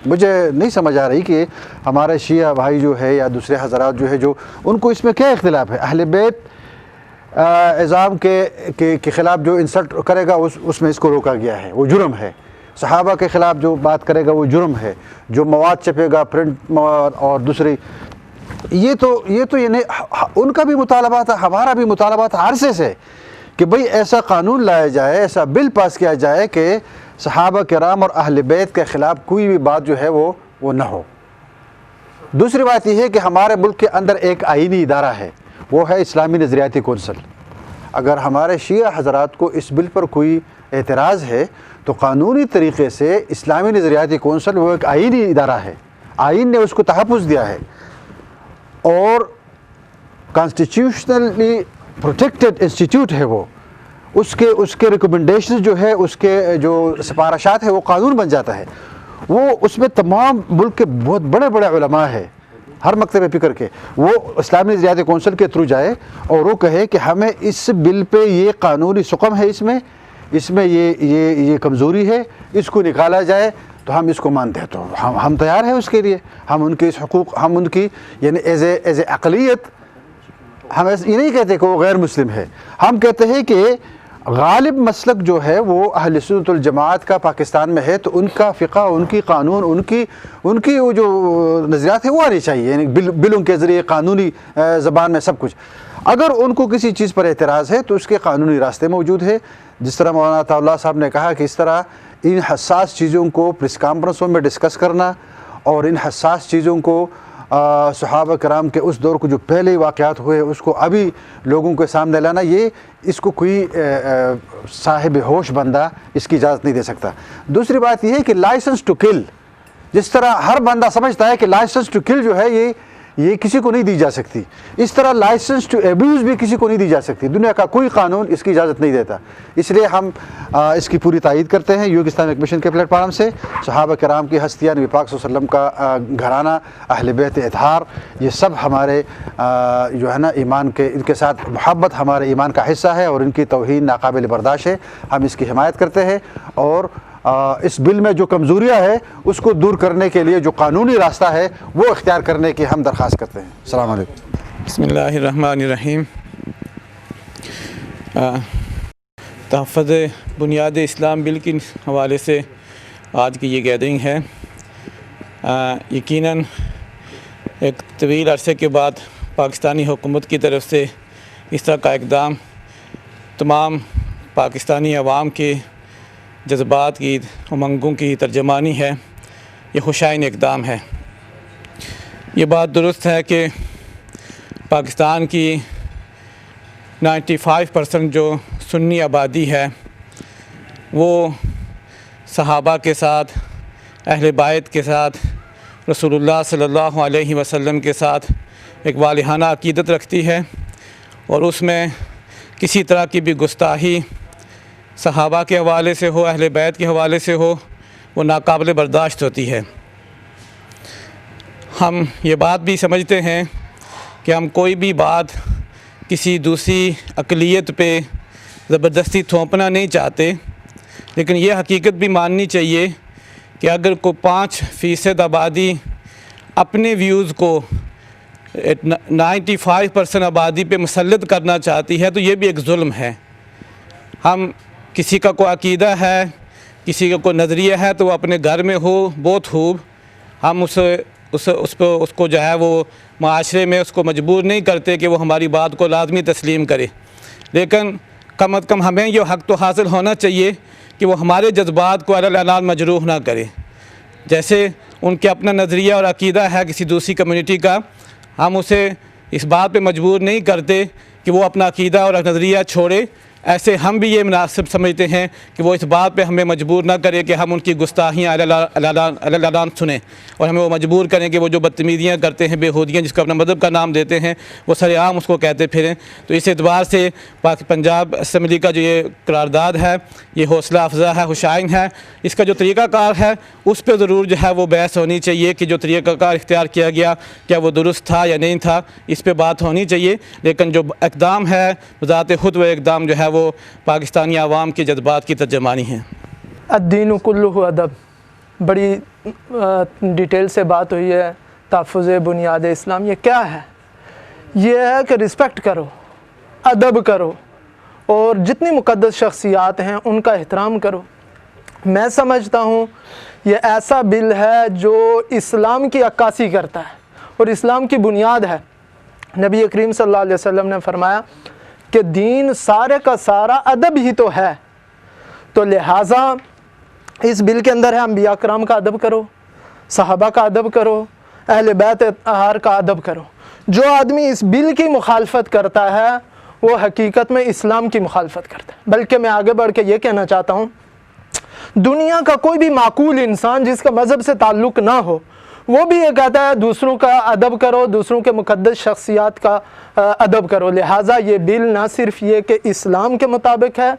مجھے نہیں سمجھ آ رہی کہ ہمارے شیعہ بھائی جو ہے یا دوسرے حضرات جو ہے جو ان کو اس میں کیا اختلاف ہے. اہل بیت عظام کے خلاف جو انسلٹ کرے گا اس میں اس کو روکا گیا ہے، وہ جرم ہے. صحابہ کے خلاف جو بات کرے گا وہ جرم ہے. جو مواد چھپے گا پرنٹ مواد اور دوسری، یہ تو یعنی ان کا بھی مطالبہ تھا، ہمارا بھی مطالبہ تھا عرصے سے کہ بھئی ایسا قانون لایا جائے، ایسا بل پاس کیا جائے کہ صحابہ کرام اور اہل بیت کے خلاف کوئی بھی بات جو ہے وہ نہ ہو. دوسری بات یہ ہے کہ ہمارے ملک کے اندر ایک آئینی ادارہ ہے، وہ ہے اسلامی نظریاتی کونسل. اگر ہمارے شیعہ حضرات کو اس بل پر کوئی اعتراض ہے تو قانونی طریقے سے اسلامی نظریاتی کونسل وہ ایک آئینی ادارہ ہے، آئین نے اس کو تحفظ دیا ہے اور کانسٹیٹیوشنلی پروٹیکٹڈ انسٹیٹیوٹ ہے. وہ اس کے ریکمنڈیشن جو ہے، اس کے جو سفارشات ہے وہ قانون بن جاتا ہے. وہ اس میں تمام ملک کے بہت بڑے بڑے علماء ہیں، ہر مکتب فکر کے، وہ اسلامی نظریاتی کونسل کے تھرو جائے اور وہ کہے کہ ہمیں اس بل پہ یہ قانونی سقم ہے، اس میں یہ کمزوری ہے، اس کو نکالا جائے تو ہم اس کو مانتے ہیں. تو ہم تیار ہیں اس کے لیے. ہم ان کے اس حقوق، ہم ان کی یعنی ایز اے اقلیت، ہم یہ نہیں کہتے کہ وہ غیر مسلم ہے. ہم کہتے ہیں کہ غالب مسلک جو ہے وہ اہل سنت الجماعت کا پاکستان میں ہے، تو ان کا فقہ، ان کی قانون، ان کی وہ جو نظریات ہے وہ آنی چاہیے، یعنی بلوں کے ذریعے قانونی زبان میں سب کچھ. اگر ان کو کسی چیز پر اعتراض ہے تو اس کے قانونی راستے موجود ہے. جس طرح مولانا عطا اللہ صاحب نے کہا کہ اس طرح ان حساس چیزوں کو پریس کانفرنسوں میں ڈسکس کرنا اور ان حساس چیزوں کو صحابہ کرام کے اس دور کو جو پہلے واقعات ہوئے اس کو ابھی لوگوں کے سامنے لانا، اس کو کوئی صاحب ہوش بندہ اس کی اجازت نہیں دے سکتا. دوسری بات یہ ہے کہ لائسنس ٹو کل، جس طرح ہر بندہ سمجھتا ہے کہ لائسنس ٹو کل جو ہے یہ کسی کو نہیں دی جا سکتی، اس طرح لائسنس ٹو ایبیوز بھی کسی کو نہیں دی جا سکتی. دنیا کا کوئی قانون اس کی اجازت نہیں دیتا. اس لیے ہم اس کی پوری تائید کرتے ہیں یوگ اسلامک مشن کے پلیٹ فارم سے. صحابہ کرام کی ہستیاں، نبی پاک صلی اللہ علیہ وسلم کا گھرانہ، اہل بیت اطہار، یہ سب ہمارے جو ہے نا ایمان کے، ان کے ساتھ محبت ہمارے ایمان کا حصہ ہے اور ان کی توہین ناقابل برداشت ہے. ہم اس کی حمایت کرتے ہیں اور اس بل میں جو کمزوریاں ہے اس کو دور کرنے کے لیے جو قانونی راستہ ہے وہ اختیار کرنے کی ہم درخواست کرتے ہیں. السلام علیکم. بسم اللہ الرحمن الرحیم. تحفظ بنیاد اسلام بل کے حوالے سے آج کی یہ گیدرنگ ہے. یقیناً ایک طویل عرصے کے بعد پاکستانی حکومت کی طرف سے اس طرح کا اقدام تمام پاکستانی عوام کے جذبات کی امنگوں کی ترجمانی ہے. یہ خوشائن اقدام ہے. یہ بات درست ہے کہ پاکستان کی 95% جو سنی آبادی ہے وہ صحابہ کے ساتھ، اہل بیت کے ساتھ، رسول اللہ صلی اللہ علیہ وسلم کے ساتھ ایک والہانہ عقیدت رکھتی ہے، اور اس میں کسی طرح کی بھی گستاخی صحابہ کے حوالے سے ہو، اہل بیت کے حوالے سے ہو، وہ ناقابل برداشت ہوتی ہے. ہم یہ بات بھی سمجھتے ہیں کہ ہم کوئی بھی بات کسی دوسری اقلیت پہ زبردستی تھوپنا نہیں چاہتے، لیکن یہ حقیقت بھی ماننی چاہیے کہ اگر کوئی 5% آبادی اپنے ویوز کو 95% آبادی پہ مسلط کرنا چاہتی ہے تو یہ بھی ایک ظلم ہے. ہم کسی کا کوئی عقیدہ ہے، کسی کا کوئی نظریہ ہے تو وہ اپنے گھر میں ہو بہت خوب، ہم اس کو جو ہے وہ معاشرے میں اس کو مجبور نہیں کرتے کہ وہ ہماری بات کو لازمی تسلیم کرے، لیکن کم از کم ہمیں یہ حق تو حاصل ہونا چاہیے کہ وہ ہمارے جذبات کو اعلان مجروح نہ کرے. جیسے ان کے اپنا نظریہ اور عقیدہ ہے کسی دوسری کمیونٹی کا، ہم اسے اس بات پہ مجبور نہیں کرتے کہ وہ اپنا عقیدہ اور نظریہ چھوڑے. ایسے ہم بھی یہ مناسب سمجھتے ہیں کہ وہ اس بات پہ ہمیں مجبور نہ کرے کہ ہم ان کی گستاخیاں اعلان سنیں، اور ہمیں وہ مجبور کریں کہ وہ جو بدتمیزیاں کرتے ہیں، بےہودیاں جس کو اپنا مذہب کا نام دیتے ہیں، وہ سر عام اس کو کہتے پھریں. تو اس اعتبار سے پنجاب اسمبلی کا جو یہ قرارداد ہے یہ حوصلہ افزا ہے، خوشائن ہے. اس کا جو طریقہ کار ہے اس پہ ضرور جو ہے وہ بحث ہونی چاہیے کہ جو طریقہ کار اختیار کیا گیا کیا وہ درست تھا یا نہیں تھا، اس پہ بات ہونی چاہیے. لیکن جو اقدام ہے بذات خود وہ اقدام جو ہے وہ پاکستانی عوام کے جذبات کی ترجمانی ہے. الدین کلہ ادب، بڑی ڈیٹیل سے بات ہوئی ہے. تحفظ بنیاد اسلام یہ کیا ہے؟ یہ ہے کہ رسپیکٹ کرو، ادب کرو، اور جتنی مقدس شخصیات ہیں ان کا احترام کرو. میں سمجھتا ہوں یہ ایسا بل ہے جو اسلام کی عکاسی کرتا ہے اور اسلام کی بنیاد ہے. نبی کریم صلی اللہ علیہ وسلم نے فرمایا کہ دین سارے کا سارا ادب ہی تو ہے، تو لہٰذا اس بل کے اندر ہے انبیاء کرام کا ادب کرو، صحابہ کا ادب کرو، اہل بیت اطہار کا ادب کرو. جو آدمی اس بل کی مخالفت کرتا ہے وہ حقیقت میں اسلام کی مخالفت کرتا ہے. بلکہ میں آگے بڑھ کے یہ کہنا چاہتا ہوں، دنیا کا کوئی بھی معقول انسان جس کا مذہب سے تعلق نہ ہو وہ بھی یہ کہتا ہے دوسروں کا ادب کرو، دوسروں کے مقدس شخصیات کا ادب کرو. لہٰذا یہ بل نہ صرف یہ کہ اسلام کے مطابق ہے،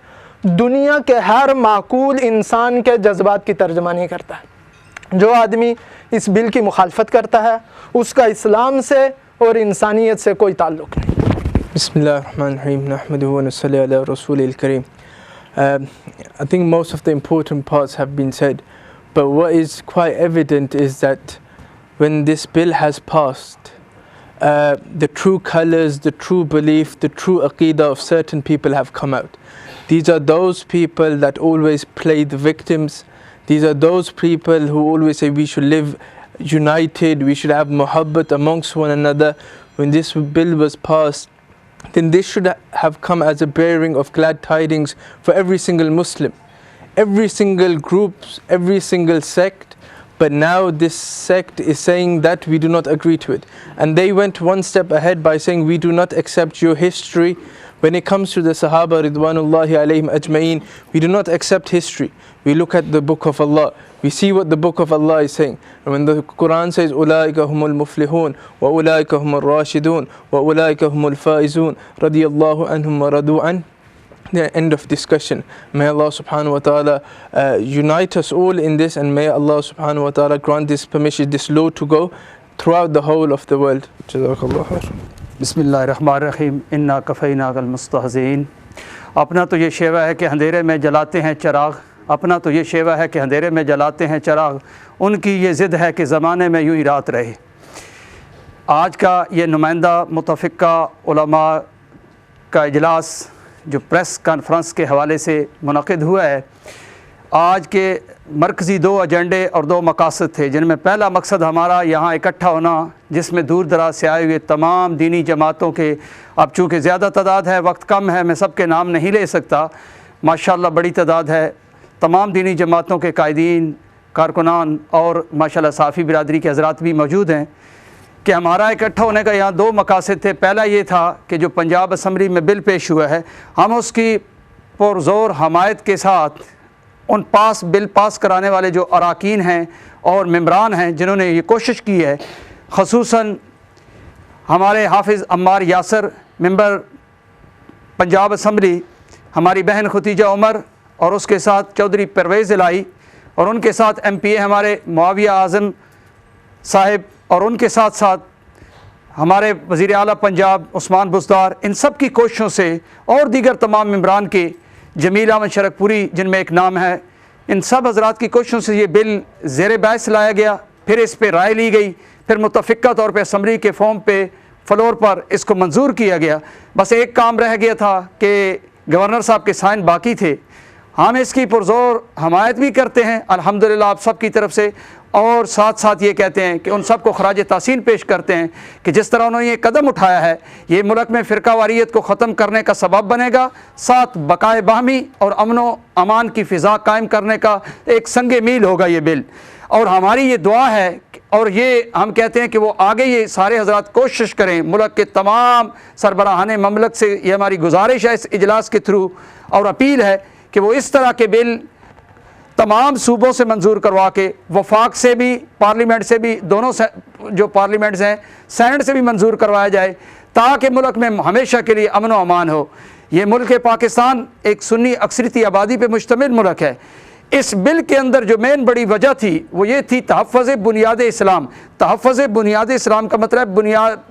دنیا کے ہر معقول انسان کے جذبات کی ترجمانی کرتا ہے. جو آدمی اس بل کی مخالفت کرتا ہے اس کا اسلام سے اور انسانیت سے کوئی تعلق نہیں. بسم اللہ الرحمن الرحیم نحمدہ ونصلی علی رسول الکریم. I think most of the important parts have been said, but what is quite evident is that when this bill has passed, the true colors, the true belief, the true aqeedah of certain people have come out. These are those people that always play the victims. These are those people who always say we should live united, we should have muhabbat amongst one another. When this bill was passed, then this should have come as a bearing of glad tidings for every single Muslim, every single group, every single sect. But now this sect is saying that we do not agree to it. And they went one step ahead by saying we do not accept your history. When it comes to the Sahaba Ridwanullahi alayhim ajma'een, we do not accept history. We look at the book of Allah. We see what the book of Allah is saying. And when the Quran says, أُولَٰئِكَ هُمُ الْمُفْلِحُونَ وَأُولَٰئِكَ هُمُ الرَّاشِدُونَ وَأُولَٰئِكَ هُمُ الْفَائِزُونَ رَضِيَ اللَّهُ عَنْهُمْ وَرَضُوا عَنْهُ. The end of discussion. May Allah subhanahu wa ta'ala unite us all in this, and may Allah subhanahu wa ta'ala grant this permission, this law to go throughout the whole of the world. Jazakallah khair. بسم اللہ الرحمن الرحیم انا کفیناک المستہزئین. اپنا تو یہ شیوا ہے کہ اندھیرے میں جلاتے ہیں چراغ، اپنا تو یہ شیوا ہے کہ اندھیرے میں جلاتے ہیں چراغ، ان کی یہ ضد ہے کہ زمانے میں یوں ہی رات رہے. آج کا یہ نمائندہ متفقہ علماء کا اجلاس جو پریس کانفرنس کے حوالے سے منعقد ہوا ہے، آج کے مرکزی 2 ایجنڈے اور 2 مقاصد تھے، جن میں پہلا مقصد ہمارا یہاں اکٹھا ہونا، جس میں دور دراز سے آئے ہوئے تمام دینی جماعتوں کے، اب چونکہ زیادہ تعداد ہے، وقت کم ہے، میں سب کے نام نہیں لے سکتا، ماشاءاللہ بڑی تعداد ہے، تمام دینی جماعتوں کے قائدین، کارکنان اور ماشاءاللہ صحافی برادری کے حضرات بھی موجود ہیں، کہ ہمارا اکٹھا ہونے کا یہاں 2 مقاصد تھے۔ پہلا یہ تھا کہ جو پنجاب اسمبلی میں بل پیش ہوا ہے، ہم اس کی پرزور حمایت کے ساتھ ان بل پاس کرانے والے جو اراکین ہیں اور ممبران ہیں جنہوں نے یہ کوشش کی ہے، خصوصاً ہمارے حافظ عمار یاسر ممبر پنجاب اسمبلی، ہماری بہن ختیجہ عمر اور اس کے ساتھ چودھری پرویز الہی، اور ان کے ساتھ ایم پی اے ہمارے معاویہ اعظم صاحب، اور ان کے ساتھ ساتھ ہمارے وزیر اعلیٰ پنجاب عثمان بزدار، ان سب کی کوششوں سے اور دیگر تمام ممبران کے، جمیل احمد شرک پوری جن میں ایک نام ہے، ان سب حضرات کی کوششوں سے یہ بل زیر بحث لایا گیا، پھر اس پہ رائے لی گئی، پھر متفقہ طور پہ اسمبلی کے فارم پہ فلور پر اس کو منظور کیا گیا۔ بس ایک کام رہ گیا تھا کہ گورنر صاحب کے سائن باقی تھے۔ ہم اس کی پرزور حمایت بھی کرتے ہیں الحمدللہ آپ سب کی طرف سے، اور ساتھ ساتھ یہ کہتے ہیں کہ ان سب کو خراج تحسین پیش کرتے ہیں کہ جس طرح انہوں نے یہ قدم اٹھایا ہے، یہ ملک میں فرقہ واریت کو ختم کرنے کا سبب بنے گا، ساتھ بقائے باہمی اور امن و امان کی فضا قائم کرنے کا ایک سنگ میل ہوگا یہ بل۔ اور ہماری یہ دعا ہے، اور یہ ہم کہتے ہیں کہ وہ آگے یہ سارے حضرات کوشش کریں، ملک کے تمام سربراہان مملک سے یہ ہماری گزارش ہے اس اجلاس کے تھرو اور اپیل ہے کہ وہ اس طرح کے بل تمام صوبوں سے منظور کروا کے، وفاق سے بھی، پارلیمنٹ سے بھی، دونوں جو پارلیمنٹس ہیں سینٹ سے بھی منظور کروایا جائے، تاکہ ملک میں ہمیشہ کے لیے امن و امان ہو۔ یہ ملک پاکستان ایک سنی اکثریتی آبادی پہ مشتمل ملک ہے۔ اس بل کے اندر جو مین بڑی وجہ تھی وہ یہ تھی تحفظ بنیاد اسلام۔ تحفظ بنیاد اسلام کا مطلب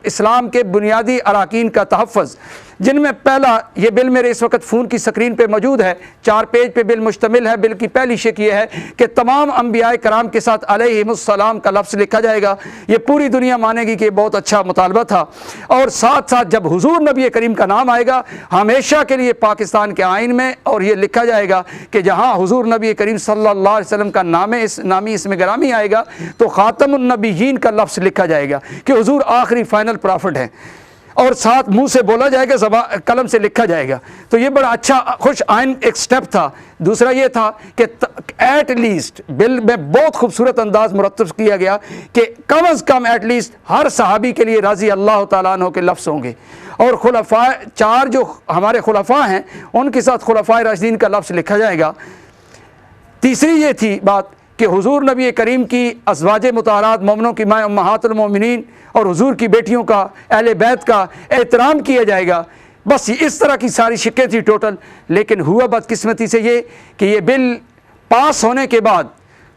اسلام کے بنیادی اراکین کا تحفظ، جن میں پہلا یہ بل میرے اس وقت فون کی سکرین پہ موجود ہے، 4 پیج پہ بل مشتمل ہے۔ بل کی پہلی شق یہ ہے کہ تمام انبیاء کرام کے ساتھ علیہم السلام کا لفظ لکھا جائے گا۔ یہ پوری دنیا مانے گی کہ یہ بہت اچھا مطالبہ تھا، اور ساتھ ساتھ جب حضور نبی کریم کا نام آئے گا ہمیشہ کے لیے پاکستان کے آئین میں، اور یہ لکھا جائے گا کہ جہاں حضور نبی کریم صلی اللہ علیہ وسلم کا نامی اسم گرامی آئے گا تو خاتم النبیین کا لفظ لکھا جائے گا کہ حضور آخری فائنل پرافٹ ہیں، اور ساتھ منہ سے بولا جائے گا، قلم سے لکھا جائے گا۔ تو یہ بڑا اچھا خوش آئین ایک سٹیپ تھا۔ دوسرا یہ تھا کہ ایٹ لیسٹ بل میں بہت خوبصورت انداز مرتب کیا گیا کہ کم از کم ایٹ لیسٹ ہر صحابی کے لیے رضی اللہ تعالیٰ عنہ کے لفظ ہوں گے، اور خلفاء 4 جو ہمارے خلفاء ہیں ان کے ساتھ خلفاء راشدین کا لفظ لکھا جائے گا۔ تیسری یہ تھی بات کہ حضور نبی کریم کی ازواج مطہرات مومنوں کی ماں امہات المومنین اور حضور کی بیٹیوں کا، اہل بیت کا احترام کیا جائے گا۔ بس اس طرح کی ساری شکیں تھی ٹوٹل، لیکن ہوا بدقسمتی سے یہ کہ یہ بل پاس ہونے کے بعد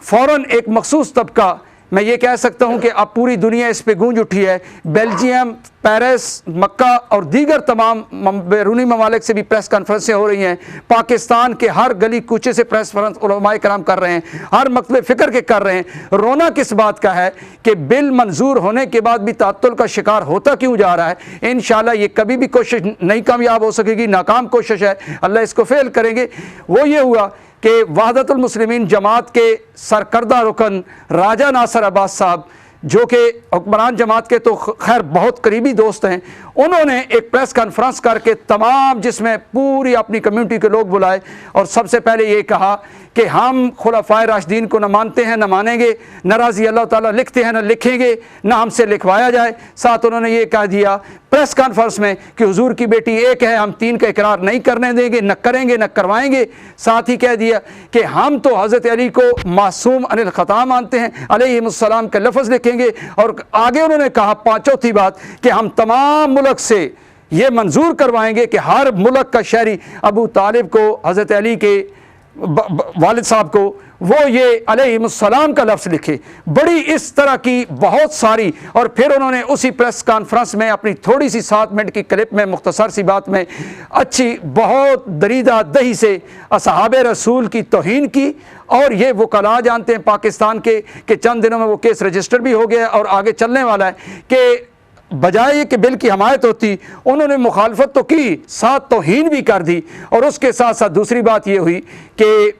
فوراً ایک مخصوص طبقہ، میں یہ کہہ سکتا ہوں کہ اب پوری دنیا اس پہ گونج اٹھی ہے، بیلجیم، پیرس، مکہ اور دیگر تمام بیرونی ممالک سے بھی پریس کانفرنسیں ہو رہی ہیں، پاکستان کے ہر گلی کوچے سے پریس کانفرنس علماء کرام کر رہے ہیں، ہر مکتب فکر کے کر رہے ہیں۔ رونا کس بات کا ہے کہ بل منظور ہونے کے بعد بھی تعطل کا شکار ہوتا کیوں جا رہا ہے۔ انشاءاللہ یہ کبھی بھی کوشش نہیں کامیاب ہو سکے گی، ناکام کوشش ہے، اللہ اس کو فیل کریں گے۔ وہ یہ ہوا کہ وحدت المسلمین جماعت کے سرکردہ رکن راجہ ناصر عباس صاحب، جو کہ حکمران جماعت کے تو خیر بہت قریبی دوست ہیں، انہوں نے ایک پریس کانفرنس کر کے تمام، جس میں پوری اپنی کمیونٹی کے لوگ بلائے، اور سب سے پہلے یہ کہا کہ ہم خلفاء راشدین کو نہ مانتے ہیں نہ مانیں گے، نہ رضی اللہ تعالیٰ لکھتے ہیں نہ لکھیں گے، نہ ہم سے لکھوایا جائے۔ ساتھ انہوں نے یہ کہہ دیا پریس کانفرنس میں کہ حضور کی بیٹی ایک ہے، ہم 3 کا اقرار نہیں کرنے دیں گے، نہ کریں گے نہ کروائیں گے۔ ساتھ ہی کہہ دیا کہ ہم تو حضرت علی کو معصوم عن الخطا مانتے ہیں، علیہم السلام کا لفظ لکھیں گے۔ اور آگے انہوں نے کہا چوتھی بات کہ ہم تمام ملک سے یہ منظور کروائیں گے کہ ہر ملک کا شہری ابو طالب کو، حضرت علی کے والد صاحب کو، وہ یہ علیہم السلام کا لفظ لکھے۔ بڑی اس طرح کی بہت ساری، اور پھر انہوں نے اسی پریس کانفرنس میں اپنی تھوڑی سی 7 منٹ کی کلپ میں، مختصر سی بات میں، اچھی بہت دریدہ دہی سے اصحاب رسول کی توہین کی۔ اور یہ وکلاء جانتے ہیں پاکستان کے کہ چند دنوں میں وہ کیس رجسٹر بھی ہو گیا اور آگے چلنے والا ہے، کہ بجائے کہ بل کی حمایت ہوتی انہوں نے مخالفت تو کی، ساتھ توہین بھی کر دی۔ اور اس کے ساتھ ساتھ دوسری بات یہ ہوئی کہ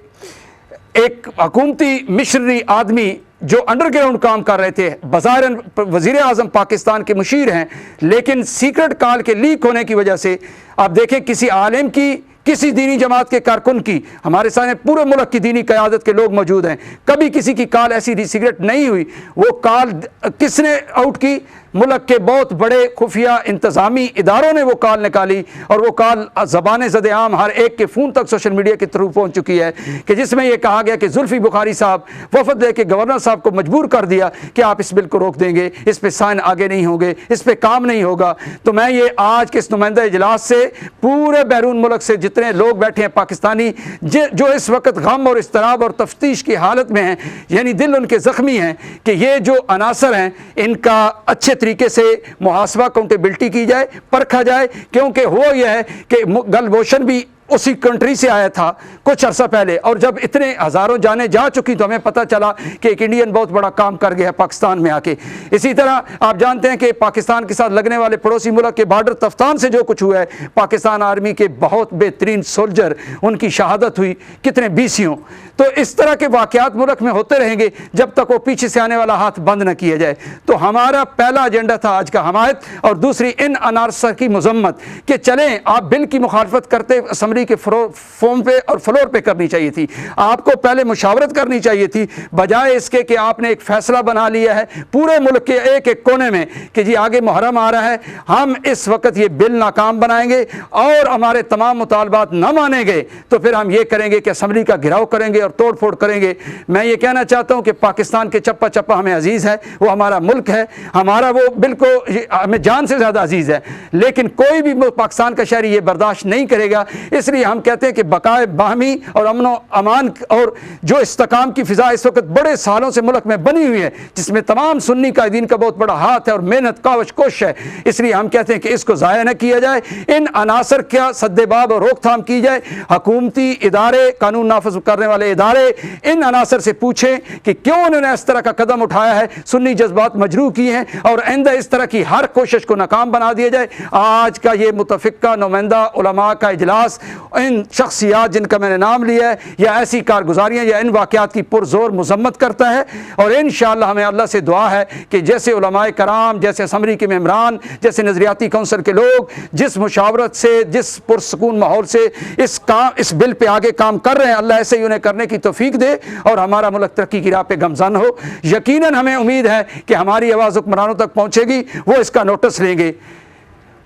ایک حکومتی مشنری آدمی جو انڈر گراؤنڈ کام کر رہے تھے، بظاہراً وزیر اعظم پاکستان کے مشیر ہیں، لیکن سیکرٹ کال کے لیک ہونے کی وجہ سے آپ دیکھیں کسی عالم کی، کسی دینی جماعت کے کارکن کی، ہمارے سامنے پورے ملک کی دینی قیادت کے لوگ موجود ہیں، کبھی کسی کی کال ایسی سیکرٹ نہیں ہوئی. وہ کال کس نے آؤٹ کی؟ ملک کے بہت بڑے خفیہ انتظامی اداروں نے وہ کال نکالی، اور وہ کال زبان زد عام ہر ایک کے فون تک سوشل میڈیا کے تھرو پہنچ چکی ہے، کہ جس میں یہ کہا گیا کہ زلفی بخاری صاحب وفد دے کے گورنر صاحب کو مجبور کر دیا کہ آپ اس بل کو روک دیں گے، اس پہ سائن آگے نہیں ہوں گے، اس پہ کام نہیں ہوگا. تو میں یہ آج کے اس نمائندہ اجلاس سے پورے بیرون ملک سے جتنے لوگ بیٹھے ہیں پاکستانی، جو اس وقت غم اور اضطراب اور تفتیش کی حالت میں ہیں، یعنی دل ان کے زخمی ہیں، کہ یہ جو عناصر ہیں ان کا اچھے طریقے سے محاسبہ، اکاؤنٹیبلٹی کی جائے، پرکھا جائے. کیونکہ وہ یہ ہے کہ گل بوشن بھی اسی کنٹری سے آیا تھا کچھ عرصہ پہلے، اور جب اتنے ہزاروں جانیں جا چکی تو ہمیں پتہ چلا کہ ایک انڈین بہت بڑا کام کر گیا ہے پاکستان میں آ کے. اسی طرح آپ جانتے ہیں کہ پاکستان کے ساتھ لگنے والے پڑوسی ملک کے بارڈر تفتان سے جو کچھ ہوا ہے، پاکستان آرمی کے بہت بہترین سولجر ان کی شہادت ہوئی، کتنے بیسیوں. تو اس طرح کے واقعات ملک میں ہوتے رہیں گے جب تک وہ پیچھے سے آنے والا ہاتھ بند نہ کیا جائے. تو ہمارا پہلا ایجنڈا تھا آج کا حمایت، اور دوسری ان عناصر کی مذمت، کہ چلیں آپ بل کی مخالفت کرتے اسمبلی کے فارم پہ اور فلور پہ کرنی چاہیے تھی. آپ کو پہلے مشاورت کرنی چاہیے تھی، بجائے اس کے کہ آپ نے ایک فیصلہ بنا لیا ہے پورے ملک کے ایک ایک کونے میں کہ جی آگے محرم آ رہا ہے، ہم اس وقت یہ بل ناکام بنائیں گے اور ہمارے تمام مطالبات نہ مانے گئے تو پھر ہم یہ کریں گے کہ اسمبلی کا گھراؤ کریں گے اور توڑ پھوڑ کریں گے. میں یہ کہنا چاہتا ہوں کہ پاکستان کے چپا چپا ہمیں عزیز ہے، وہ ہمارا ملک ہے، ہمارا وہ بل کو ہمیں جان سے زیادہ عزیز ہے، لیکن کوئی بھی پاکستان کا شہری یہ برداشت نہیں کرے گا. اس لیے ہم کہتے ہیں کہ بقائے باہمی اور امن و امان اور جو استحکام کی فضا اس وقت بڑے سالوں سے ملک میں بنی ہوئی ہے، جس میں تمام سنی قائدین کا بہت بڑا ہاتھ ہے اور محنت کاوش کوشش ہے، اس لیے ہم کہتے ہیں کہ اس کو ضائع نہ کیا جائے. ان عناصر کا سد باب اور روک تھام کی جائے. حکومتی ادارے، قانون نافذ کرنے والے ادارے ان عناصر سے پوچھیں کہ کیوں انہوں نے اس طرح کا قدم اٹھایا ہے، سنی جذبات مجروح کیے ہیں، اور آئندہ اس طرح کی ہر کوشش کو ناکام بنا دیا جائے. آج کا یہ متفقہ نمائندہ علماء کا اجلاس ان شخصیات جن کا میں نے نام لیا ہے یا ایسی کارگزاریاں یا ان واقعات کی پرزور مذمت کرتا ہے، اور انشاءاللہ ہمیں اللہ سے دعا ہے کہ جیسے علماء کرام، جیسے اسمبلی کے ممبران، جیسے نظریاتی کونسل کے لوگ جس مشاورت سے، جس پرسکون ماحول سے اس بل پہ آگے کام کر رہے ہیں، اللہ ایسے ہی انہیں کرنے کی توفیق دے اور ہمارا ملک ترقی کی راہ پہ گامزن ہو. یقیناً ہمیں امید ہے کہ ہماری آواز حکمرانوں تک پہنچے گی، وہ اس کا نوٹس لیں گے.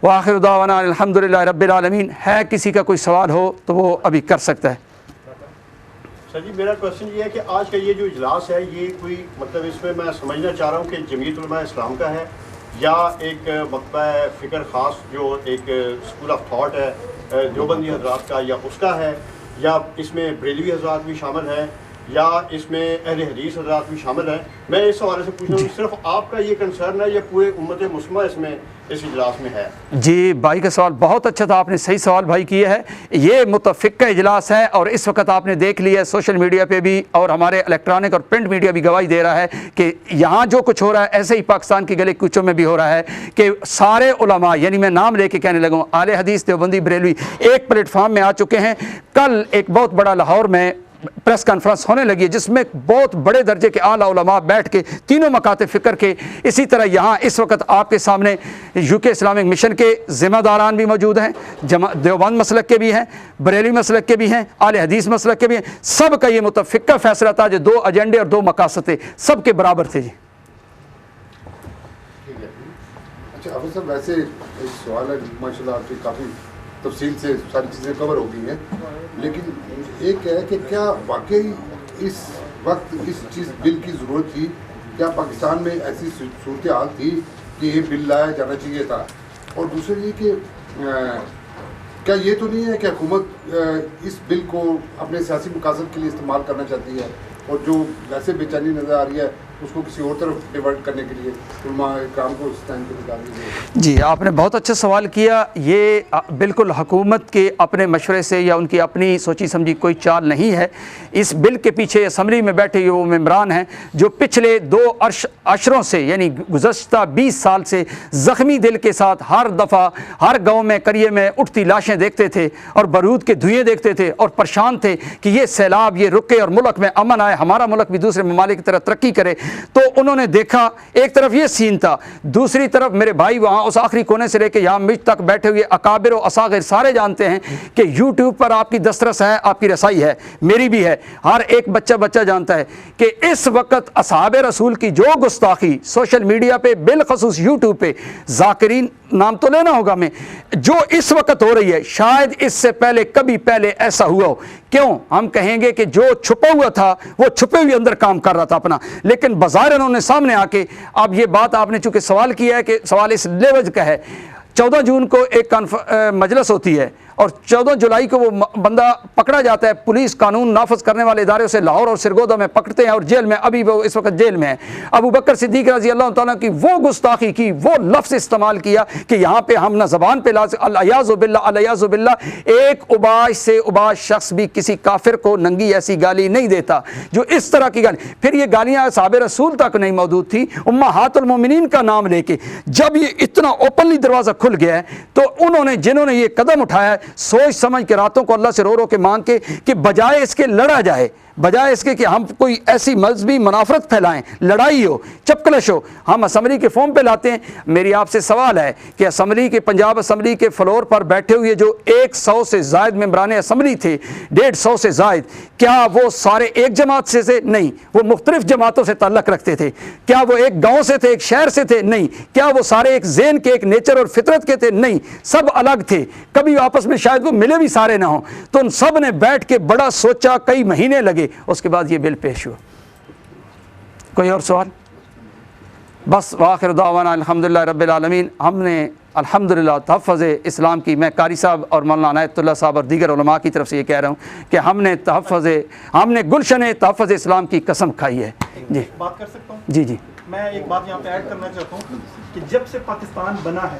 وآخر دعوانا الحمدللہ رب العالمین. ہے کسی کا کوئی سوال ہو تو وہ ابھی کر سکتا ہے. سر جی میرا کوشچن یہ ہے کہ آج کا یہ جو اجلاس ہے یہ کوئی مطلب اس میں سمجھنا چاہ رہا ہوں کہ جمعیت علماء اسلام کا ہے یا ایک مکتبہ فکر خاص جو ایک اسکول آف تھاٹ ہے دیوبندی حضرات کا، یا اس کا ہے، یا اس میں بریلوی حضرات بھی شامل ہیں، یا اس میں اہل حدیث حضرات بھی شامل ہیں. میں اس حوالے سے پوچھ رہا ہوں صرف آپ کا یہ کنسرن ہے یا پورے امت مسلمہ اس میں اس اجلاس میں ہے؟ جی بھائی کا سوال بہت اچھا تھا، آپ نے صحیح سوال بھائی کیا ہے. یہ متفقہ اجلاس ہے اور اس وقت آپ نے دیکھ لیا ہے سوشل میڈیا پہ بھی اور ہمارے الیکٹرانک اور پرنٹ میڈیا بھی گواہی دے رہا ہے کہ یہاں جو کچھ ہو رہا ہے ایسے ہی پاکستان کے گلے کوچوں میں بھی ہو رہا ہے کہ سارے علماء، یعنی میں نام لے کے کہنے لگوں، اہل حدیث دیوبندی بریلوی ایک پلیٹ فارم میں آ چکے ہیں. کل ایک بہت بڑا لاہور میں پریس کانفرنس ہونے لگی ہے جس میں بہت بڑے درجے کے اعلیٰ علماء بیٹھ کے تینوں مکاتب فکر کے، اسی طرح یہاں اس وقت آپ کے سامنے UK اسلامک مشن کے ذمہ داران بھی موجود ہیں، دیوبند مسلک کے بھی ہیں، بریلوی مسلک کے بھی ہیں، اہل حدیث مسلک کے بھی ہیں. سب کا یہ متفقہ فیصلہ تھا جو 2 ایجنڈے اور 2 مقاصد تھے، سب کے برابر تھے. جی اچھا ابھی صاحب ویسے ایک سوال ہے، ماشاء اللہ آپ کی کافی تفصیل سے ساری چیزیں کور ہو گئی ہیں، لیکن ایک ہے کہ کیا واقعی اس وقت اس چیز بل کی ضرورت تھی؟ کیا پاکستان میں ایسی صورتحال تھی کہ یہ بل لایا جانا چاہیے تھا؟ اور دوسرے یہ کہ کیا یہ تو نہیں ہے کہ حکومت اس بل کو اپنے سیاسی مقاصد کے لیے استعمال کرنا چاہتی ہے، اور جو ویسے بے چینی نظر آ رہی ہے اس کو کسی اور طرف ڈیورٹ کرنے کے لیے علماء کرام کو اس ٹائم پہ نکال دیجیے؟ جی آپ نے بہت اچھا سوال کیا. یہ بالکل حکومت کے اپنے مشورے سے یا ان کی اپنی سوچی سمجھی کوئی چال نہیں ہے. اس بل کے پیچھے اسمبلی میں بیٹھے ہوئے وہ ممبران ہیں جو پچھلے 2 عشروں سے یعنی گزشتہ 20 سال سے زخمی دل کے ساتھ ہر دفعہ ہر گاؤں میں قریے میں اٹھتی لاشیں دیکھتے تھے اور بارود کے دھوئیں دیکھتے تھے اور پریشان تھے کہ یہ سیلاب یہ رکے اور ملک میں امن آئے, ہمارا ملک بھی دوسرے ممالک کی طرح ترقی کرے. تو انہوں نے دیکھا ایک طرف یہ سین تھا, دوسری طرف میرے بھائی وہاں اس آخری کونے سے لے کے یہاں مجھ تک بیٹھے ہوئے اکابر و اصاغر سارے جانتے ہیں کہ یوٹیوب پر آپ کی دسترس ہے, آپ کی رسائی ہے, میری بھی ہے, ہر ایک بچہ جانتا ہے کہ اس وقت اصحاب رسول کی جو گستاخی سوشل میڈیا پہ بالخصوص یوٹیوب پہ, ذاکرین نام تو لینا ہوگا میں, جو اس وقت ہو رہی ہے شاید اس سے پہلے کبھی پہلے ایسا ہوا ہو. کیوں ہم کہیں گے کہ جو چھپا ہوا تھا وہ چھپے ہوئے اندر کام کر رہا تھا اپنا, لیکن بظاہر انہوں نے سامنے آ کے, اب یہ بات آپ نے چونکہ سوال کیا ہے کہ سوال اس لیوج کا ہے, 14 جون کو ایک مجلس ہوتی ہے اور 14 جولائی کو وہ بندہ پکڑا جاتا ہے, پولیس قانون نافذ کرنے والے ادارے اسے لاہور اور سرگودا میں پکڑتے ہیں اور جیل میں, ابھی وہ اس وقت جیل میں ہے. ابو بکر صدیق رضی اللہ تعالیٰ کی وہ گستاخی کی, وہ لفظ استعمال کیا کہ یہاں پہ ہم نہ زبان پہ الیاذ باللہ ایک اوباش سے اوباش شخص بھی کسی کافر کو ننگی ایسی گالی نہیں دیتا جو اس طرح کی گالی. پھر یہ گالیاں صحابہ رسول تک نہیں موجود تھی, امہات المومنین کا نام لے کے. جب یہ اتنا اوپنلی دروازہ کھل گیا ہے تو انہوں نے جنہوں نے یہ قدم اٹھایا ہے سوچ سمجھ کے راتوں کو اللہ سے رو کے مانگ کے کہ بجائے اس کے لڑا جائے, بجائے اس کے کہ ہم کوئی ایسی مذہبی منافرت پھیلائیں, لڑائی ہو, چپکلش ہو, ہم اسمبلی کے فارم پہ لاتے ہیں. میری آپ سے سوال ہے کہ اسمبلی کے پنجاب اسمبلی کے فلور پر بیٹھے ہوئے جو 100 سے زائد ممبران اسمبلی تھے, 150 سے زائد, کیا وہ سارے ایک جماعت سے تھے؟ نہیں, وہ مختلف جماعتوں سے تعلق رکھتے تھے. کیا وہ ایک گاؤں سے تھے, ایک شہر سے تھے؟ نہیں. کیا وہ سارے ایک ذہن کے, ایک نیچر اور فطرت کے تھے؟ نہیں, سب الگ تھے. کبھی آپس میں شاید وہ ملے بھی سارے نہ ہوں. تو ان سب نے بیٹھ کے بڑا سوچا, کئی مہینے لگے, اس کے بعد یہ بل پیش ہوا. کوئی اور سوال؟ بس وآخر دعوانا الحمدللہ رب العالمین. ہم نے الحمدللہ تحفظ اسلام کی, میں قاری صاحب اور مولانا عنایت اللہ صاحب اور دیگر علماء کی طرف سے یہ کہہ رہا ہوں کہ ہم نے گلشن تحفظ اسلام کی قسم کھائی ہے. جی بات کر سکتا ہوں؟ جی میں ایک بات یہاں پہ ایڈ کرنا چاہتا ہوں کہ جب سے پاکستان بنا ہے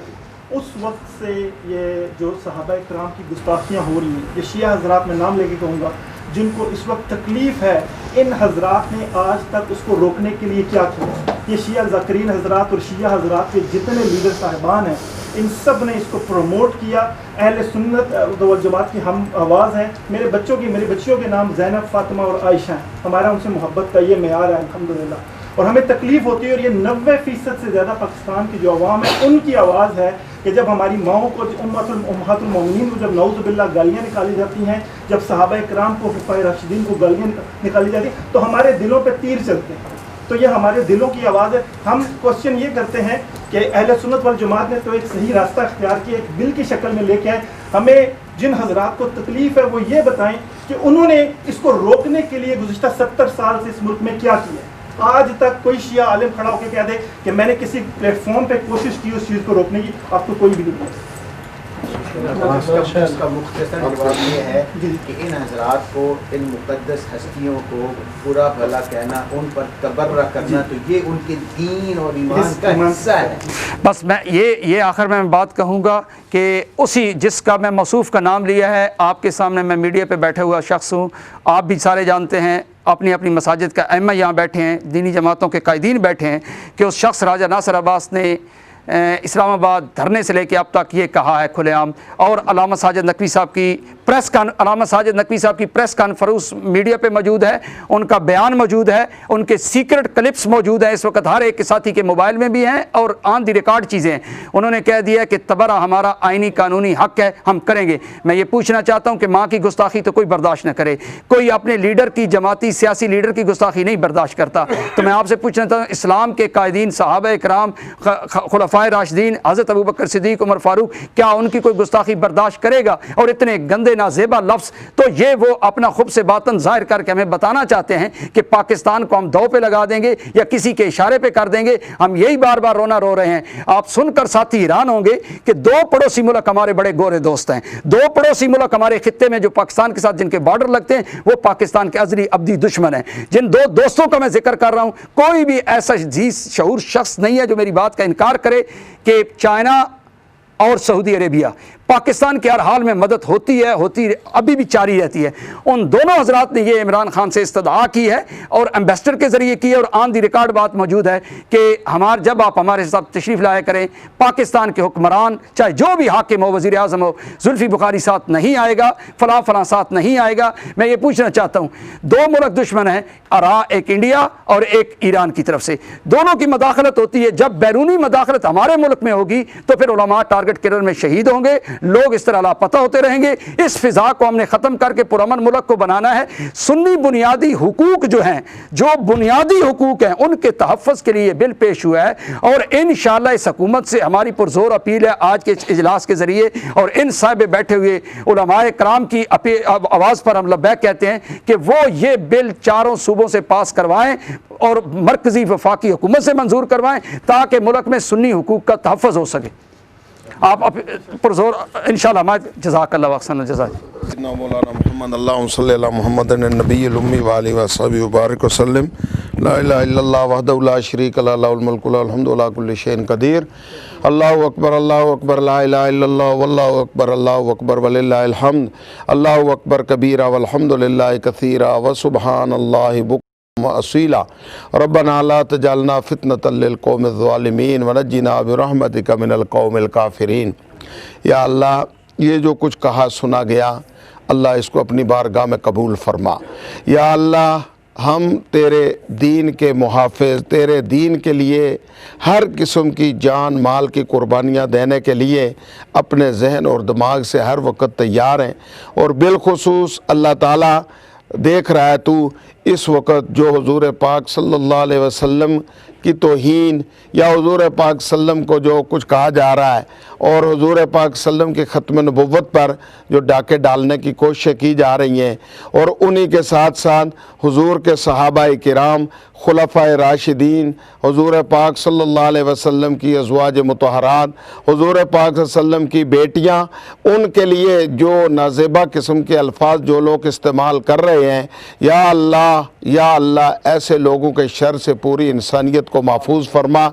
اس وقت سے یہ جو صحابہ کرام کی گستاخیاں ہو رہی ہیں, یہ شیعہ حضرات میں نام لے کے کہوں گا جن کو اس وقت تکلیف ہے, ان حضرات نے آج تک اس کو روکنے کے لیے کیا کیا؟ یہ شیعہ ذاکرین حضرات اور شیعہ حضرات کے جتنے لیڈر صاحبان ہیں ان سب نے اس کو پروموٹ کیا. اہل سنت والجماعت کی ہم آواز ہیں. میرے بچیوں کے نام زینب, فاطمہ اور عائشہ ہیں. ہمارا ان سے محبت کا یہ معیار ہے الحمدللہ. اور ہمیں تکلیف ہوتی ہے, اور یہ 90% سے زیادہ پاکستان کی جو عوام ہے ان کی آواز ہے کہ جب ہماری ماؤں کو, امہات المومنین کو جب نعوذ باللہ گالیاں نکالی جاتی ہیں, جب صحابہ کرام کو, خلفائے راشدین کو گالیاں نکالی جاتی ہیں, تو ہمارے دلوں پہ تیر چلتے ہیں. تو یہ ہمارے دلوں کی آواز ہے. ہم کوشچن یہ کرتے ہیں کہ اہل سنت والجماعت نے تو ایک صحیح راستہ اختیار کیا, ایک بل کی شکل میں لے کے آئے. ہمیں جن حضرات کو تکلیف ہے وہ یہ بتائیں کہ انہوں نے اس کو روکنے کے لیے گزشتہ 70 سال سے اس ملک میں کیا کیا ہے. آج تک کوئی شیعہ عالم کھڑا ہو کے کہہ دے کہ میں نے کسی پلیٹ فارم پہ کوشش کی اس چیز کو روکنے کی, آپ کو کوئی بھی نہیں. اس کا مختصر جواب یہ ہے کہ ان حضرات کو, ان مقدس ہستیوں کو برا بھلا کہنا, ان پر تبرہ کرنا, تو یہ ان کے دین اور ایمان کا حصہ ہے. بس میں یہ آخر میں بات کہوں گا کہ اسی جس کا میں موصوف کا نام لیا ہے, آپ کے سامنے میں میڈیا پہ بیٹھے ہوا شخص ہوں, آپ بھی سارے جانتے ہیں, اپنی اپنی مساجد کا ائمہ یہاں بیٹھے ہیں, دینی جماعتوں کے قائدین بیٹھے ہیں, کہ اس شخص راجہ ناصر عباس نے اسلام آباد دھرنے سے لے کے اب تک یہ کہا ہے کھلے عام, اور علامہ ساجد نقوی صاحب کی پریس کانفرنس میڈیا پہ موجود ہے, ان کا بیان موجود ہے, ان کے سیکرٹ کلپس موجود ہیں, اس وقت ہر ایک کے ساتھی کے موبائل میں بھی ہیں اور آن دی ریکارڈ چیزیں ہیں. انہوں نے کہہ دیا کہ تبرہ ہمارا آئینی قانونی حق ہے, ہم کریں گے. میں یہ پوچھنا چاہتا ہوں کہ ماں کی گستاخی تو کوئی برداشت نہ کرے, کوئی اپنے لیڈر کی, جماعتی سیاسی لیڈر کی گستاخی نہیں برداشت کرتا. تو میں آپ سے پوچھنا چاہتا ہوں, اسلام کے قائدین, صحابہ کرام, خلفائے راشدین, حضرت ابو بکر صدیق, عمر فاروق, کیا ان کی کوئی گستاخی برداشت کرے گا؟ اور اتنے گندے نازیبا لفظ، تو یہ وہ اپنا خب سے باطن ظاہر کر کے ہمیں بتانا چاہتے ہیں کہ پاکستان کو ہم دو پہ لگا دیں گے یا کسی کے اشارے پہ کر دیں گے. ہم یہی بار بار رونا رو رہے ہیں. آپ سن کر ساتھی حیران ہوں گے کہ دو پڑوسی ملک ہمارے بڑے گورے دوست ہیں، دو پڑوسی ملک ہمارے خطے میں جو پاکستان کے ساتھ جن کے بارڈر لگتے ہیں وہ پاکستان کے ازلی ابدی دشمن ہیں. جن دو دوستوں کا میں ذکر کر رہا ہوں، کوئی بھی ایسا شعور شخص نہیں ہے جو میری بات کا انکار کرے کہ چائنا اور سعودی عربیہ پاکستان کے ہر حال میں مدد ہوتی ہے، ابھی بھی جاری رہتی ہے. ان دونوں حضرات نے یہ عمران خان سے استدعا کی ہے اور ایمبیسڈر کے ذریعے کی ہے، اور آن دی ریکارڈ بات موجود ہے کہ جب آپ ہمارے ساتھ تشریف لایا کریں، پاکستان کے حکمران چاہے جو بھی حاکم ہو، وزیر اعظم ہو، زلفی بخاری ساتھ نہیں آئے گا، فلاں ساتھ نہیں آئے گا. میں یہ پوچھنا چاہتا ہوں، دو ملک دشمن ہیں، ایک انڈیا اور ایک ایران کی طرف سے، دونوں کی مداخلت ہوتی ہے. جب بیرونی مداخلت ہمارے ملک میں ہوگی تو پھر علماء ٹارگٹ کرر میں شہید ہوں گے، لوگ اس طرح لاپتہ ہوتے رہیں گے. اس فضا کو ہم نے ختم کر کے پرامن ملک کو بنانا ہے. سنی بنیادی حقوق جو ہیں، جو بنیادی حقوق ہیں، ان کے تحفظ کے لیے یہ بل پیش ہوا ہے، اور انشاءاللہ اس حکومت سے ہماری پرزور اپیل ہے آج کے اجلاس کے ذریعے اور ان صاحب بیٹھے ہوئے علماء کرام کی آواز پر ہم لبیک کہتے ہیں کہ وہ یہ بل چاروں صوبوں سے پاس کروائیں اور مرکزی وفاقی حکومت سے منظور کروائیں تاکہ ملک میں سنی حقوق کا تحفظ ہو سکے. آپ پرزور انشاءاللہ. جزاک اللہ واحسن الجزا. مولانا محمد اللہم صلی اللہ محمد النبی الامی وآلہ وصحبہ وبارک وسلم. لا الہ الا اللہ وحدہ لا شریک لہ، لہ الملک و لہ الحمد وعلی کل شیء قدیر. اللہ اکبر، اللہ اکبر، لا الہ الا اللہ واللہ اکبر، اللہ اکبر وللہ الحمد. اللہ اکبر کبیرہ والحمد للہ کثیرہ وسبحان اللہ بکرۃ اصیلا. ربنا لا تجعلنا فتنة للقوم الظالمین ونجنا برحمتک من القوم الکافرین. یا اللہ، یہ جو کچھ کہا سنا گیا، اللہ اس کو اپنی بارگاہ میں قبول فرما. یا اللہ، ہم تیرے دین کے محافظ، تیرے دین کے لیے ہر قسم کی جان مال کی قربانیاں دینے کے لیے اپنے ذہن اور دماغ سے ہر وقت تیار ہیں. اور بالخصوص اللہ تعالیٰ دیکھ رہا ہے تو اس وقت جو حضور پاک صلی اللہ علیہ وسلم کی توہین یا حضور پاک صلی اللہ علیہ وسلم کو جو کچھ کہا جا رہا ہے اور حضور پاک صلی اللہ علیہ وسلم کے ختم نبوت پر جو ڈاکے ڈالنے کی کوششیں کی جا رہی ہیں، اور انہی کے ساتھ ساتھ حضور کے صحابہ کرام، خلفائے راشدین، حضور پاک صلی اللہ علیہ وسلم کی ازواج مطہرات، حضور پاک صلی اللہ علیہ وسلم کی بیٹیاں، ان کے لیے جو نازیبہ قسم کے الفاظ جو لوگ استعمال کر رہے ہیں، یا اللہ ایسے لوگوں کے شر سے پوری انسانیت کو محفوظ فرما.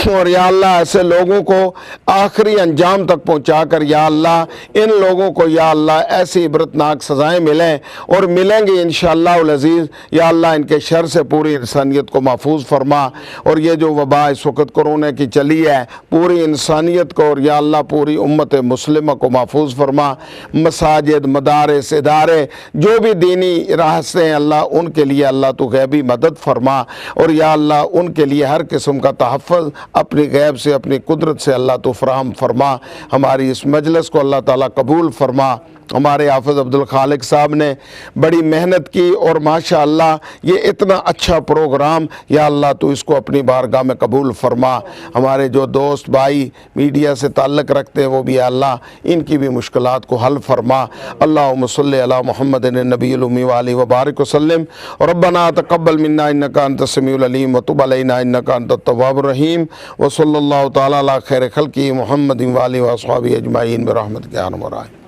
اور یا اللہ ایسے لوگوں کو آخری انجام تک پہنچا کر یا اللہ ان لوگوں کو یا اللہ ایسی عبرتناک سزائیں ملیں اور ملیں گی انشاءاللہ العزیز. یا اللہ ان کے شر سے پوری انسانیت کو محفوظ فرما. اور یہ جو وبا اس وقت کرونا کی چلی ہے، پوری انسانیت کو اور یا اللہ پوری امت مسلمہ کو محفوظ فرما. مساجد، مدارس، ادارے جو بھی دینی راستے ہیں اللہ ان کے لیے اللہ تو غیبی مدد فرما. اور یا اللہ ان کے لیے ہر قسم کا تحفظ اپنی غیب سے، اپنی قدرت سے اللہ تو فراہم فرما. ہماری اس مجلس کو اللہ تعالیٰ قبول فرما. ہمارے حافظ عبدالخالق صاحب نے بڑی محنت کی اور ماشاءاللہ یہ اتنا اچھا پروگرام، یا اللہ تو اس کو اپنی بارگاہ میں قبول فرما. ہمارے جو دوست بھائی میڈیا سے تعلق رکھتے ہیں وہ بھی یا اللہ ان کی بھی مشکلات کو حل فرما. اللہم صلی علی محمد النبی الامی وآلہ وبارک وسلم. ربنا تقبل منا انک انت السمیع العلیم وتب علینا انک انت التواب الرحیم. وصلی اللہ تعالی علی خیر خلقہ محمد وآلہ وصحبہ اجمعین برحمتک یا ارحم الراحمین.